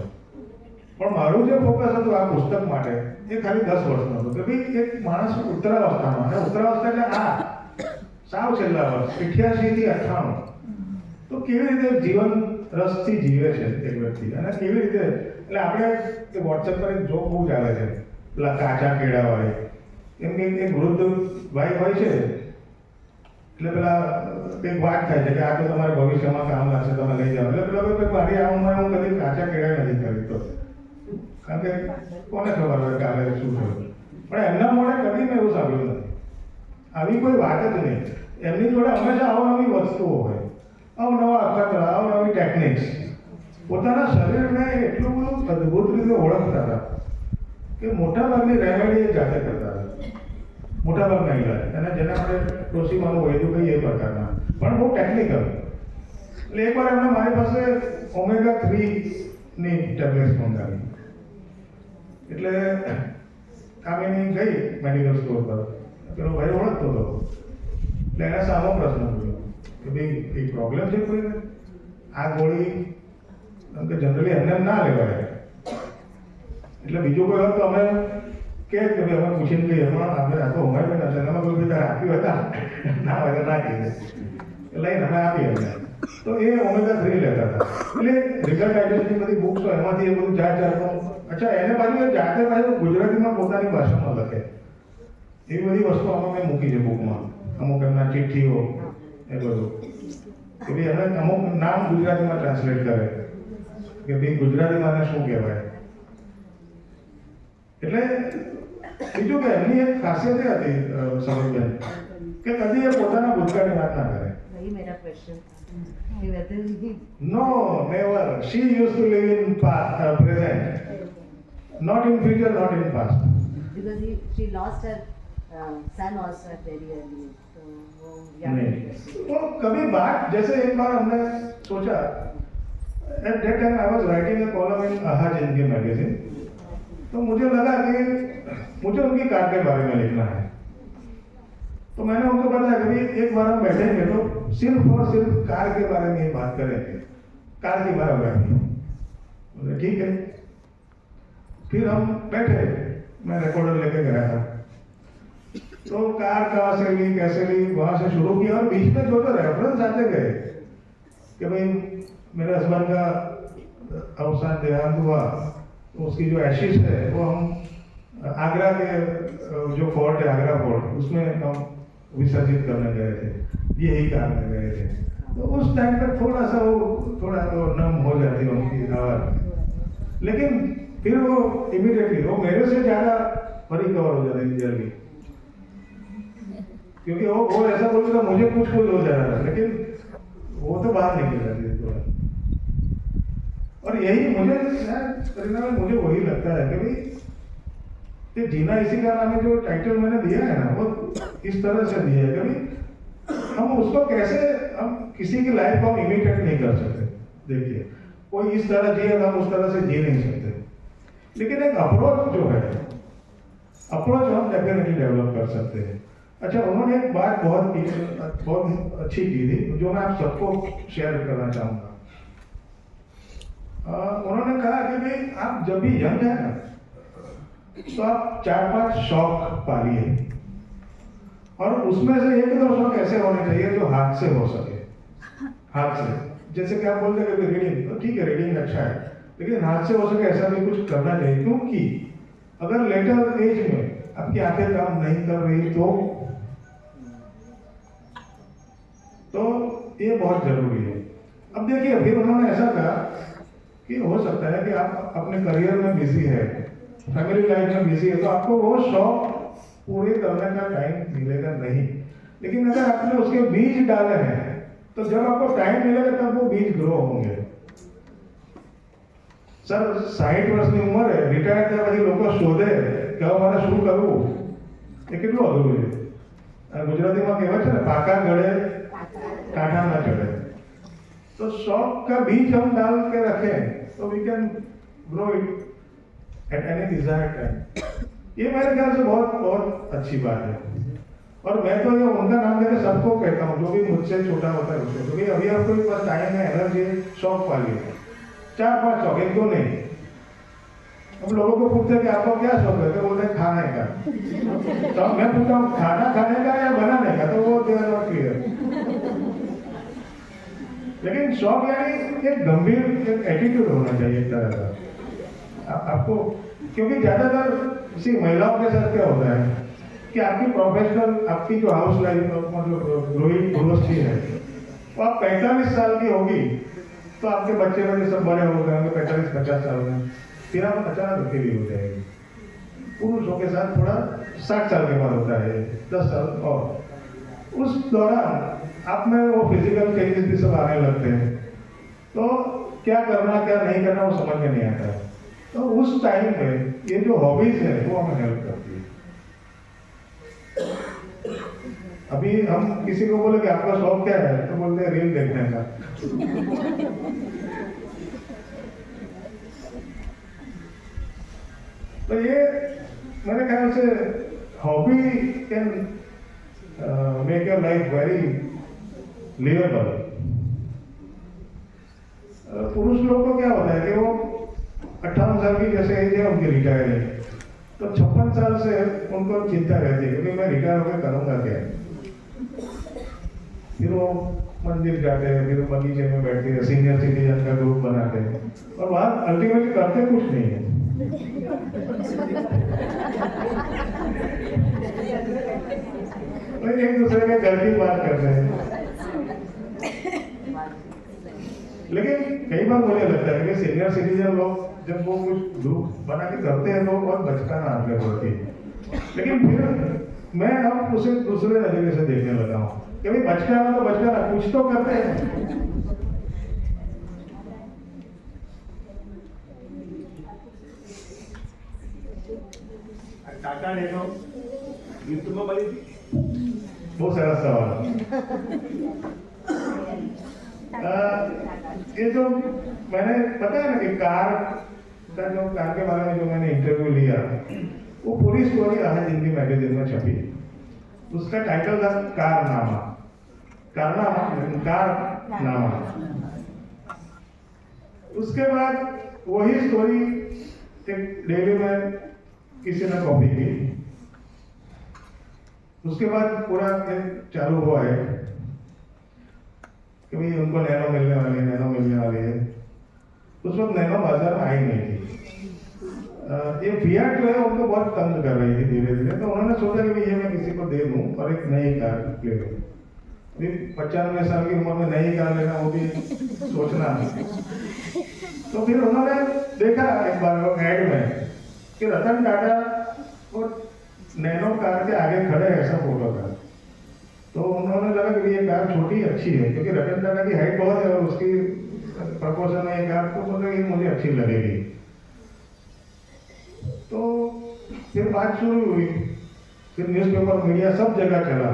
પણ મારું જે ફોકસ હતું આ પુસ્તક માટે એ ખાલી 10 વર્ષનું હતું કે ભાઈ એક માણસ ઉત્તરાવસ્થામાં, અને ઉત્તરાવસ્થા એટલે આ સાવ છેલ્લા વર્ષ 88 થી 98 તો કેવી રીતે જીવન રસથી જીવે છે એક વ્યક્તિ, અને કેવી રીતે એટલે આપણે વોટ્સએપ પર એક જોક બહુ ચાલે છે પેલા કાચા કેળા વાળી. એમ કે એક વૃદ્ધ ભાઈ હોય છે એટલે પેલા એક વાત થાય છે કે આ તો તમારે ભવિષ્યમાં કામ લાગશે, તમે લઈ જાઓ. એટલે પેલા ભાઈ મારી આ ઉંમરે હું કદી કાચા કેળા નથી ખરીદતો, કારણ કે કોને ખબર હોય કે આગળ શું થયું. પણ એમના મોઢે કદી મેં એવું સાંભળ્યું નથી, આવી કોઈ વાત જ નહીં. એમની જોડે હંમેશા અવનવી વસ્તુઓ હોય, અવનવા અખતરા, અવનવી ટેકનિક્સ. પોતાના શરીરને એટલું બધું અદ્ભુત રીતે ઓળખતા હતા કે મોટાભાગની રેમેડી એ જાતે કરતા હતા, મોટાભાગના ઇલાજ. અને જેના આપણે ડોસીમાનું વૈદ્ય કહીએ એ પ્રકારના, પણ બહુ ટેકનિકલ. એટલે એકવાર એમણે મારી પાસે omega-3 ની ટેબ્લેટ્સ મંગાવી. એટલે કામિની ગઈ મેડિકલ સ્ટોર પર, પેલો ભાઈ ઓળખતો હતો. એટલે એના સામો પ્રશ્ન પૂછ્યો કે ભાઈ કંઈ પ્રોબ્લેમ છે કોઈને? આ ગોળી કે જનરલી એમને એમ ના લેવાય. એટલે બીજું કોઈ હોય તો અમે કે ભાઈ અમે પૂછીને કહીએ પણ આપણે આ તો હોમાઈ છે, એમાં કોઈ બધા આપ્યું હતા ના હોય તો ના કહીએ, લઈને અમે આપીએ એમને. તો એ omega-3 લેતા હતા. એટલે રિગર ડાયજેસ્ટની બધી બુક્સ હોય એમાંથી એ બધું જાતનું. અચ્છા, એને પાછું એ જાતે પાછું ગુજરાતીમાં પોતાની ભાષામાં લખે. એવી બધી વસ્તુ આમાં મેં મૂકી છે બુકમાં. અમુક એમના ચિઠ્ઠીઓ એ બધું કે ભાઈ એમને અમુક નામ ગુજરાતીમાં ટ્રાન્સલેટ કરે કે ભાઈ ગુજરાતીમાં એને શું કહેવાય. એટલે બીજું કે એમની એક ખાસિયત એ હતી સરોજબેન કે કદી એ પોતાના ભૂતકાળની વાત ના કરે. वही मेरा क्वेश्चन था कि whether he No, never. She used to live in present, not in future, not in past. because she lost her son also at very early age, so वो young नहीं, तो कभी बात जैसे एक बार हमने सोचा, at that time I was writing a column in आहा जिंदगी मैगजीन, तो मुझे लगा कि मुझे उनकी कार के बारे में लिखना है. तो मैंने उनको बताया कि भाई एक बार हम बैठेंगे तो सिर्फ और सिर्फ कार के बारे में ही बात करेंगे, कार की बायोग्राफी. बोले ठीक है. फिर हम बैठे, मैं रिकॉर्डर लेके गया था, तो कार कहाँ से ली, कैसे ली, वहां से शुरू किया. और बीच में जो रेफरेंस आते गए कि भाई मेरे हस्बैंड का अवसान देहांत हुआ, तो उसकी जो एशिस है वो हम आगरा के जो फोर्ट है आगरा फोर्ट, उसमें हम विसर्जित करने गए थे, यही कार में गए थे. तो उस टाइम पर थोड़ा तो नम हो जाती है उनकी आवाज, लेकिन फिर वो इमीडिएटली वो मेरे से ज्यादा रिकवर हो जाती जल्दी, क्योंकि वो ऐसा बोलते था मुझे कुछ हो जा रहा था, लेकिन वो तो बाहर निकल जाती थी तुरंत. और यही मुझे वही लगता है कि भाई कि जीना इसी का नाम है, जो टाइटल मैंने दिया है ना वो इस तरह से दिया है कि भाई हम उसको कैसे, हम किसी की लाइफ को हम इमिटेट नहीं कर सकते. देखिए कोई इस तरह जिए हम उस तरह से जी नहीं सकते, लेकिन एक अप्रोच जो है, अप्रोच हम डेफिनेटली डेवलप कर सकते हैं. अच्छा, उन्होंने एक बात बहुत अच्छी की थी जो मैं आप सबको शेयर करना चाहूँगा. उन्होंने कहा कि भाई आप जब भी यंग है ना तो आप 4-5 शौक पालिए, और उसमें से 1-2 शौक ऐसे होने चाहिए जो हाथ से हो सके. हाथ से, जैसे कि आप बोलते हैं कि रीडिंग, तो ठीक है रीडिंग अच्छा है, लेकिन हाथ से हो सके ऐसा भी कुछ करना चाहिए. क्योंकि अगर लेटर एज में आपकी आंखें काम नहीं कर रही तो ये बहुत जरूरी है. अब देखिए फिर उन्होंने ऐसा कहा कि हो सकता है कि आप अपने करियर में बिजी है, फैमिली लाइफ में बिजी है, तो आपको वो शौक पूरे करने का टाइम मिलेगा नहीं. लेकिन अगर आपने उसके बीज डाले हैं तो जब आपको टाइम मिलेगा तब वो बीज ग्रो होंगे. સર 60 વર્ષની ઉંમરે રિટાયર થયા પછી લોકો શોધે કે હવે મારે શું કરવું, એ કેટલું અઘરું છે. ગુજરાતીમાં કહેવાય છે ને પાકા ગળે કાંઠા ના ચડે. तो शौक का बीज हम डाल के रखें तो we can grow it at any desired time. ये मेरे ख्याल से बहुत बहुत अच्छी बात है। और मैं तो ये उनका नाम लेकर सबको कहता हूँ जो भी मुझसे छोटा होता है उसको, क्योंकि अभी आपको एक बार टाइम है, एनर्जी, शौक पालिए, 4-5 शौक, एक दो नहीं। हम लोगों को पूछते हैं कि आपको क्या शौक है, तो बोलते हैं खाने का। तो मैं पूछता हूँ खाना खाने का या बनाने का, तो वो दे आर नॉट क्लियर। लेकिन शौक यानी एक गंभीर एक एटीट्यूड होना चाहिए एक तरह का आपको, क्योंकि ज्यादातर किसी महिलाओं के साथ क्या होता है कि आपकी प्रोफेशनल, आपकी जो हाउस लाइफ मतलब गृहस्थी है, वो आप 45 साल की होगी तो आपके बच्चे बच्चे सब बड़े हो गए होंगे 45-50 साल में, फिर आप अचानक अकेली हो जाएगी। पुरुषों के साथ थोड़ा 60 साल के बाद होता है, 10 साल और उस दौरान आप में वो फिजिकल चेंजेस भी सब आने लगते हैं, तो क्या करना क्या नहीं करना वो समझ में नहीं आता है। तो उस टाइम पे ये जो हॉबीज है वो हमें हेल्प करती है। अभी हम किसी को बोले कि आपका शौक क्या है, तो बोलते हैं रील देखने का। तो ये मेरे ख्याल से hobby can make your life very liveable. पुरुष लोगों को क्या होता है कि वो 58 साल की जैसे एज है उनकी रिटायर है, तो 56 साल से उनको चिंता रहती है कि मैं रिटायर होकर करूंगा क्या। फिर वो मंदिर जाते हैं, फिर बगीचे में बैठते हैं, सीनियर सिटीजन का ग्रुप बनाते हैं, और वहां अल्टीमेटली करते कुछ नहीं है। एक दूसरे के घर की बात करते हैं। लेकिन कई बार मुझे लगता है कि सीनियर सिटीजन लोग जब वो कुछ ग्रुप बना के करते हैं तो बहुत बचकाना आगे होती है। लेकिन फिर मैं अब उसे दूसरे नजरिए से देखने लगा हूँ कि भाई बचकाना तो बचकाना, कुछ तो करते हैं। टाटा नैनो युद्धમાં બની હતી? बहुत सारा सवाल। ये जो मैंने बताया ना कि कार के बारे में जो मैंने इंटरव्यू लिया, वो पूरी स्टोरी आज हिंदी मैगजीन में छपी। उसका टाइटल था कारनामा। उसके बाद वही स्टोरी एक डेली में किसी ने कॉपी की। उसके बाद पूरा चालू हुआ है कि भाई उनको नैनो मिलने वाली है। उस वक्त नैनो बाजार में आई नहीं थी। ये फियाट जो है उनको बहुत तंग कर रही थी धीरे धीरे, तो उन्होंने सोचा कि ये मैं किसी को दे दूं और एक नई कार ले लूं। 95 साल की उम्र में नई कार लेना वो भी सोचना। तो फिर उन्होंने देखा एक बार एड में कि रतन टाटा वो नैनो कार के आगे खड़े ऐसा फोटो था। तो उन्होंने लगा कि ये कार छोटी अच्छी है, क्योंकि रतन टाटा की हाइट बहुत है और उसकी प्रपोर्शन में ये कार, तो बोले ये मुझे अच्छी लगेगी। तो फिर बात शुरू हुई, फिर न्यूज़पेपर मीडिया सब जगह चला,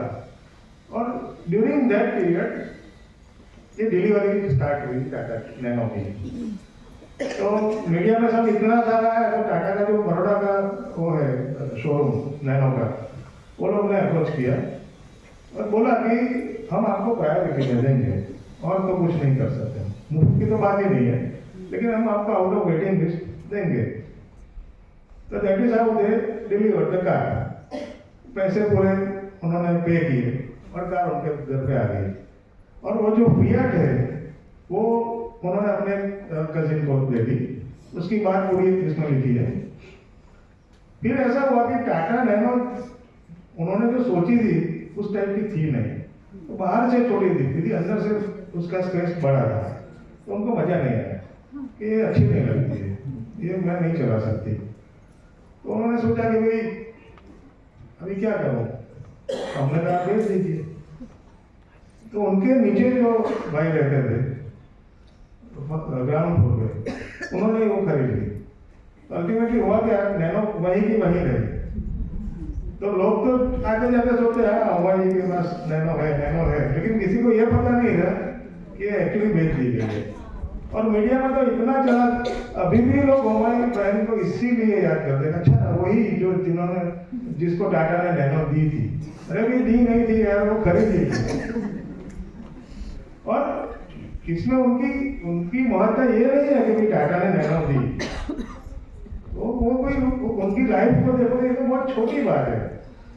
और ड्यूरिंग दैट पीरियड ये डिलीवरी स्टार्ट हुई टाटा नैनो की। तो मीडिया में सब इतना सारा है, तो टाटा का जो बड़ौदा का वो है शोरूम नैनो का, वो लोग ने अप्रोच किया और बोला कि हम आपको प्रायोरिटी दे देंगे और तो कुछ नहीं कर सकते, मुफ्त की तो बात ही नहीं है, लेकिन हम आपको आउट ऑफ वेटिंग लिस्ट देंगे। तो that is how they deliver the car. पैसे पूरे उन्होंने पे किए और कार उनके घर पे आ गई। और वो जो फियाट है वो उन्होंने अपने कजिन को दे दी। उसकी बात पूरी इसमें लिखी है। फिर ऐसा हुआ कि टाटा नैनो उन्होंने जो सोची थी उस टाइप की थी नहीं, तो बाहर से छोटी दिखती थी, अंदर से उसका स्पेस बड़ा था, तो उनको मजा नहीं आया कि ये अच्छी नहीं लगती है, ये मैं नहीं चला सकती। तो उन्होंने सोचा कि भाई अभी क्या करूं, हमने कहा बेच दीजिए। तो उनके नीचे जो भाई रहते थे ग्राउंड फ्लोर पे, उन्होंने वो खरीद ली। अल्टीमेटली हुआ क्या, नैनो वहीं की वहीं रही। तो लोग तो आते जाते सोचते हैं हाँ जी के पास नैनो है, लेकिन किसी को यह पता नहीं था कि एक्चुअली बेच दी गई है। और मीडिया में तो इतना चला, अभी भी लोग मोबाइल ब्रांड को इसीलिए याद करते हैं, अच्छा वही जो जिसको टाटा ने नैनो दी थी, अरे भी दी नहीं थी यार, वो खरीदी थी। और इसमें उनकी महत्ता ये नहीं है कि टाटा ने नैनो दी, वो कोई उनकी लाइफ को देखोगे तो बहुत छोटी बात है,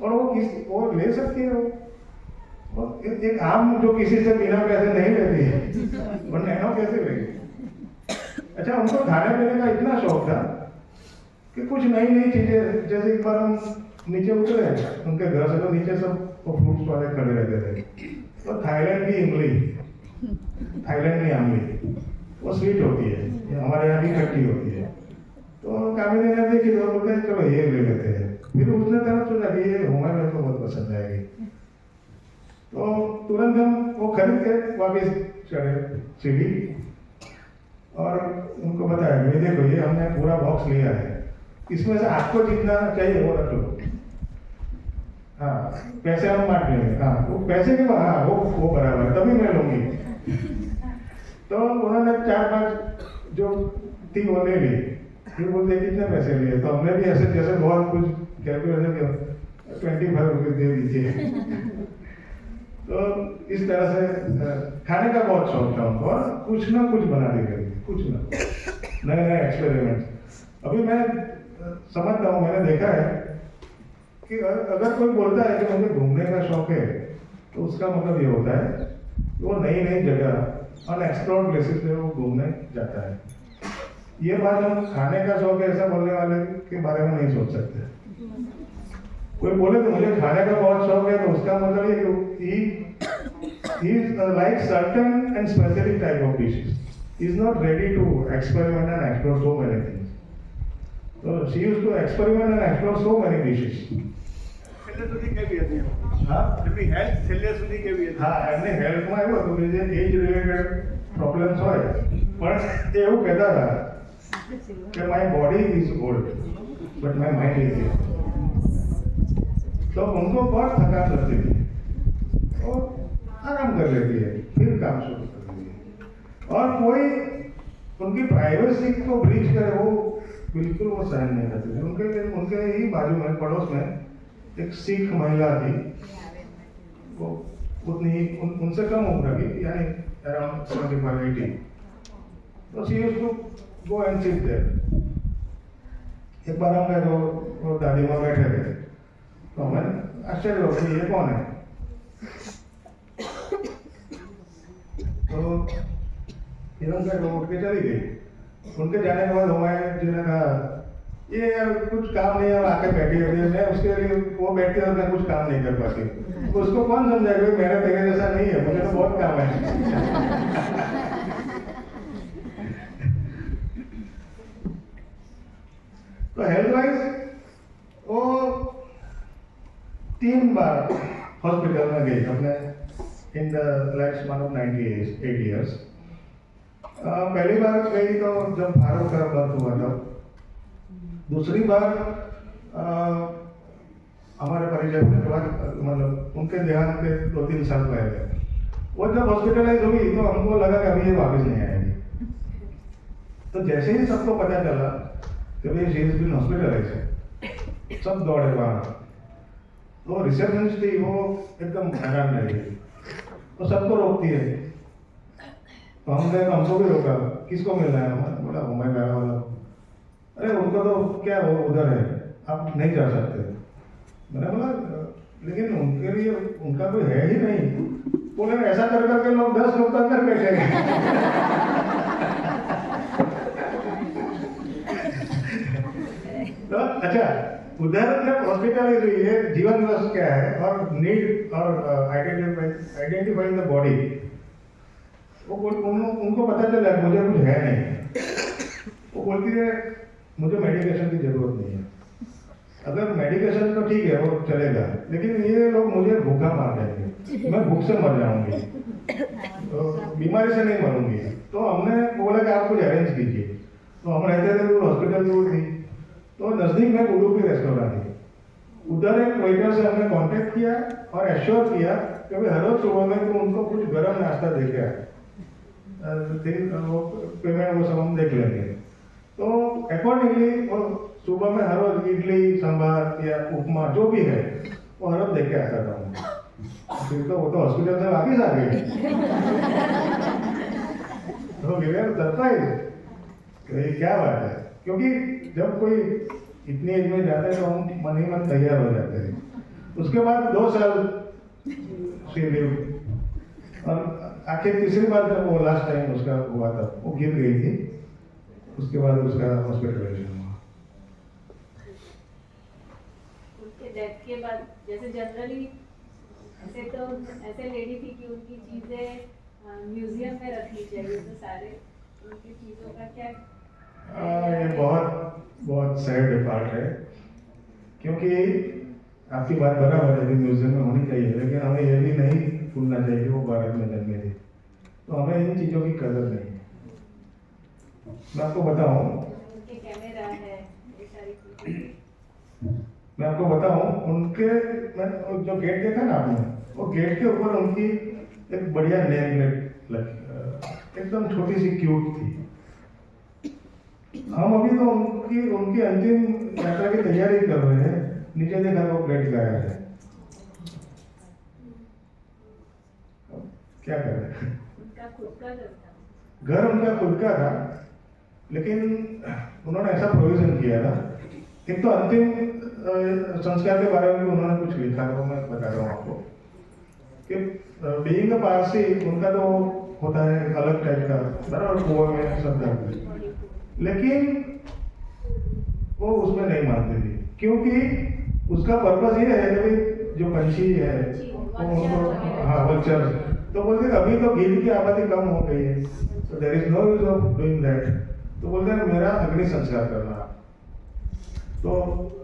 और वो ले सकती है। वो एक आम जो किसी से बिना पैसे नहीं लेती है, वो नैनो कैसे लेगी? अच्छा, उनको खाने पीने का इतना शौक था कि कुछ नई नई चीजें, जैसे एक बार हम नीचे उतरे उनके घर से, तो नीचे सब वो फ्रूट्स वाले खड़े रहते थे, तो थाईलैंड की इमली, थाईलैंड की आमली, वो स्वीट होती है, ये हमारे यहाँ की खट्टी होती है। तो कामिनी ने देखी तो बोलते हैं चलो ये ले लेते हैं। फिर उसने तरफ सोचा कि ये हमारे मेरे को बहुत पसंद आएगी, तो तुरंत हम वो खरीद के वापस चढ़े सीढ़ी और उनको बताया ये देखो ये हमने पूरा बॉक्स लिया है, इसमें से आपको जितना चाहिए वो रख लो, हाँ पैसे हम बांट लेंगे, हाँ वो पैसे के हाँ वो बराबर है, तभी मैं लूंगी। तो उन्होंने 4-5 जो थी वो ले ली, फिर बोलते कितने पैसे लिए, तो हमने भी ऐसे जैसे बहुत कुछ कैलकुलेशन किया, 25 रुपये दे दीजिए। तो इस तरह से खाने का बहुत शौक था उनको, और कुछ ना कुछ बना दी गई, कुछ ना नए नए एक्सपेरिमेंट। अभी मैं समझता हूँ, मैंने देखा है कि अगर कोई बोलता है कि मुझे घूमने का शौक है, तो उसका मतलब ये होता है कि वो नई नई जगह अनएक्सप्लोर्ड प्लेसेस पे वो घूमने जाता है। ये बात हम खाने का शौक है ऐसा बोलने वाले के बारे में नहीं सोच सकते। कोई बोले तो मुझे खाने का बहुत शौक है, तो उसका मतलब ये कि he is like certain and specific type of dishes. He is not ready to experiment and explore so many things. So she used to experiment and explore so many dishes. છેલ્લે સુધી કેવી હતી? હા એમની હેલ્થ છેલ્લે સુધી કેવી હતી? હા, એમને હેલ્થમાં એવું હતું કે જે એજ રિલેટેડ પ્રોબ્લેમ્સ હોય, પણ તે એવું કહેતા હતા કે my body is old but my mind is young. तो उनको बहुत थकान लगती थी और आराम कर लेती है, फिर काम शुरू कर देती है, और कोई उनकी प्राइवेसी को ब्रीच करे वो बिल्कुल वो सहन नहीं करते थे। उनके ही बाजू में पड़ोस में एक सिख महिला थी, वो उतनी उनसे कम उम्र की, यानी अराउंड 75-80। तो she used to go and sit there. एक बार हम गए तो वो दादी माँ बैठे थे, तो हमें आश्चर्य हो गया ये कौन है। तो इधर से उठ के चली गई। उनके जाने के बाद हमारे जी ने कहा ये यार कुछ काम नहीं है, आके बैठी होती है, मैं उसके लिए वो बैठती है, मैं कुछ काम नहीं कर पाती। तो उसको कौन समझाएगा मेरा तेरे जैसा नहीं है, मुझे तो बहुत काम है। तो हेल्थ वाइज वो 3 बार हॉस्पिटल में गई अपने in the life span of 98 years। पहली बार गई तो जब फारूक का बर्थ हुआ था। दूसरी बार हमारे परिचय होने के बाद, मतलब उनके देहांत के 2-3 साल पहले, वो जब हॉस्पिटलाइज हुई तो हमको लगा कि अभी ये वापस नहीं आएगी। तो जैसे ही सबको पता चला कि भाई शी इज बीन हॉस्पिटलाइज, सब दौड़े बाहर। तो रिसेप्शनिस्ट थी, वो एकदम हैरान रह गई, तो सबको रोकती है। तो हमको भी रोका, किसको मिलना है? हमारा बोला मैं गया वाला। अरे उनको तो क्या वो उधर है, आप नहीं जा सकते। मैंने बोला लेकिन उनके लिए उनका कोई है ही नहीं। बोले ऐसा कर करके लोग 10 लोग अंदर बैठे हैं। तो अच्छा, उधर जब हॉस्पिटलाइज हुई है, जीवन रस क्या है और नीड और आइडेंटिफाइंग द बॉडी, वो उनको पता चला मुझे कुछ है नहीं। वो बोलती है मुझे मेडिकेशन की जरूरत नहीं है। अगर मेडिकेशन तो ठीक है वो चलेगा, लेकिन ये लोग मुझे भूखा मार देंगे, मैं भूख से मर जाऊंगी, तो बीमारी से नहीं मरूंगी। तो हमने बोला कि आप कुछ अरेंज कीजिए। तो हम रहते थे तो हॉस्पिटल दूर थी, तो नजदीक में उडुपी रेस्टोरेंट थी, उधर एक वेटर से हमने कांटेक्ट किया और एश्योर किया कि भाई हर रोज सुबह में तो उनको कुछ गर्म नाश्ता दे के आए। वो पेमेंट वो सब हम देख लेंगे। तो अकॉर्डिंगली वो सुबह में हर रोज इडली सांभर या उपमा जो भी है वो हर रोज देख के आता था मैं। फिर तो वो तो हॉस्पिटल से वापिस आ गए। तो गया सरप्राइज, ये क्या बात है, क्योंकि जब कोई इतनी एज में जाता है तो हम मन ही मन तैयार हो जाते हैं। उसके बाद 2 साल शी लिव, और आखिर तीसरी बार जब वो लास्ट टाइम उसका हुआ था वो गिर गई थी, उसके बाद उसका हॉस्पिटलाइजेशन हुआ। उनके डेथ के बाद जैसे जनरली ऐसे लेडी थी कि उनकी चीजें म्यूजियम में रखनी चाहिए, तो सारे उनकी चीजों का क्या? ये बहुत सैड पार्ट है, क्योंकि आपकी बात बराबर है कि म्यूजियम में होनी चाहिए, लेकिन हमें ये भी नहीं भूलना चाहिए कि वो भारत में जन्मे थे, तो हमें इन चीज़ों की कदर नहीं है। मैं आपको बताऊं, उनके कैमरा है, ये सारी चीजें। मैं आपको बताऊं उनके, मैं जो गेट देखा ना आपने, वो गेट के ऊपर उनकी एक बढ़िया नेम प्लेट लगी, एकदम छोटी सी क्यूट थी। हम अभी तो उनकी अंतिम यात्रा की तैयारी कर रहे हैं, नीचे देखा वो प्लेट गायब है। क्या कर रहे हैं? उनका खुद का घर था, घर उनका खुद का था, लेकिन उन्होंने ऐसा प्रोविजन किया था। एक तो अंतिम संस्कार के बारे में भी उन्होंने कुछ लिखा था, मैं बता रहा हूँ आपको कि बीइंग अ पारसी उनका तो होता है अलग टाइप का, बराबर कुआं में सब जाते हैं, लेकिन वो उसमें नहीं मानते थे, क्योंकि उसका पर्पस ये है कि जो पंछी है वो, हाँ वल्चर, तो बोलते अभी तो गिद्ध की आबादी कम हो गई है, तो there is no use of doing that. तो बोलते हैं मेरा अग्नि संस्कार करना, तो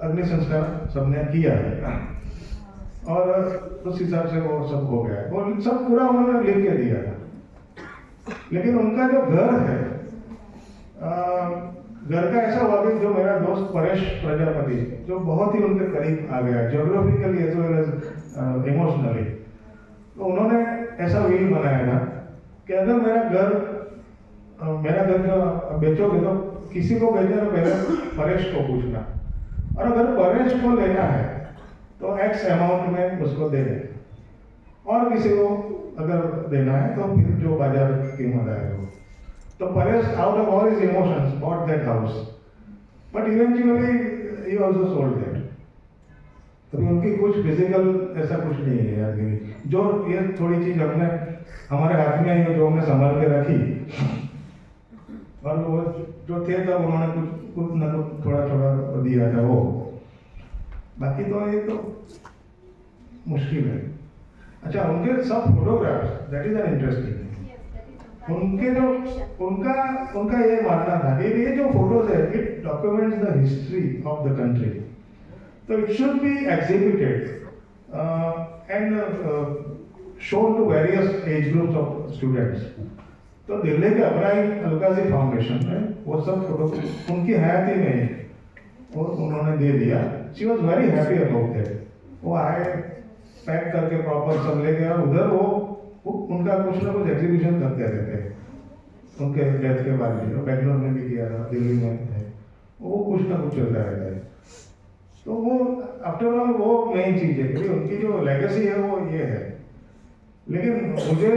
अग्नि संस्कार सबने किया है, और उस हिसाब से वो सब हो गया, वो सब पूरा उन्होंने लिख के दिया था। लेकिन उनका जो घर है, घर का ऐसा हुआ कि जो मेरा दोस्त परेश प्रजापति, जो बहुत ही उनके करीब आ गया geographically as well as emotionally, तो उन्होंने ऐसा विल बनाया था कि अगर मेरा घर जो बेचोगे तो किसी को बेचना तो पहले परेश को पूछना, और अगर परेश को लेना है तो एक्स अमाउंट में उसको दे दें, और किसी को अगर देना है तो फिर जो बाजार कीमत आएगा वो। तो Paresh out of all his emotions bought that house, but eventually he also sold that. तो उनकी कुछ फिजिकल ऐसा कुछ नहीं है यादगिरी, जो ये थोड़ी चीज हमने हमारे हाथ में आई जो हमने संभाल के रखी, और वो जो थे तब उन्होंने कुछ न कुछ थोड़ा थोड़ा दिया था वो, बाकी तो ये तो मुश्किल है। अच्छा, उनके सब photographs, that is an interesting, उनके जो उनका ये मानना था कि ये जो फोटोज है it documents the history of the country, तो it should be exhibited and shown to various age groups of students. तो दिल्ली के अपना एक अलकाजी फाउंडेशन है, वो सब फोटो उनकी हयाती में वो उन्होंने दे दिया। She was very happy about that. वो आए, पैक करके प्रॉपर सब ले गया, उधर वो उनका कुछ ना कुछ एग्जीबिशन करते रहते हैं उनके डेथ के बाद भी। बेंगलोर में भी किया था, दिल्ली में है, वो कुछ ना कुछ चलता रहता है। तो वो आफ्टर ऑल वो मेन चीज़ है कि उनकी जो लेगेसी है वो ये है। लेकिन मुझे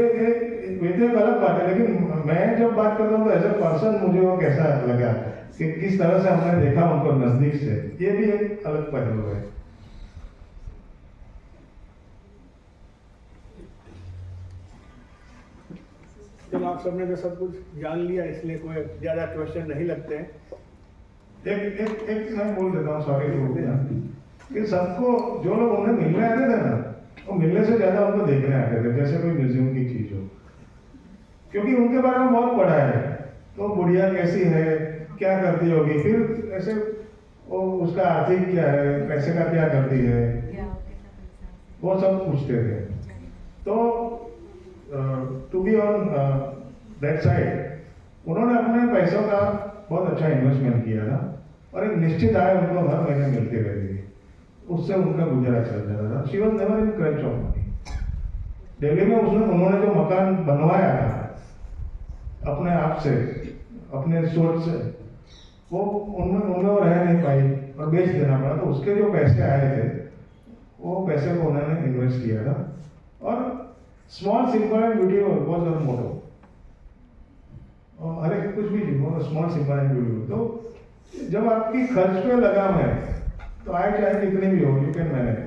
एक अलग बात है, लेकिन मैं जब बात करता हूँ तो एज ए पर्सन मुझे वो कैसा लगा कि किस तरह से हमने देखा उनको नज़दीक से, ये भी एक अलग पहलू है। जब आप सबने तो सब कुछ जान लिया, इसलिए कोई ज़्यादा क्वेश्चन नहीं लगते हैं। एक मैं बोल देता हूँ, सॉरी कि सबको जो लोग उन्हें मिलने आते थे ना, वो मिलने से ज़्यादा उनको देखने आते थे, जैसे कोई म्यूजियम की चीज़ हो, क्योंकि उनके बारे में बहुत पढ़ा है। तो बुढ़िया कैसी है, क्या करती होगी, फिर ऐसे वो उसका आर्थिक क्या है, पैसे का क्या करती है, वो सब पूछते थे। तो to be on that side उन्होंने अपने पैसों का बहुत अच्छा इन्वेस्टमेंट किया था, और एक निश्चित आय उनको हर महीने मिलती रहती थी, उससे उनका गुजारा चल जाता था। She was never in crunch of money. Delhi में उन्होंने जो मकान बनवाया था अपने आप से, अपने सोच से वो उनमें वो रह नहीं पाई और बेच देना पड़ा। तो उसके जो पैसे आए थे वो पैसे को उन्होंने इन्वेस्ट किया था। और small simple and beautiful was our motto. और अरे कुछ भी लिखो, स्मॉल सिंपल एंड ब्यूटीफुल। तो जब आपकी खर्च पे लगाम है तो आय चाहे कितनी भी हो, यू कैन मैनेज।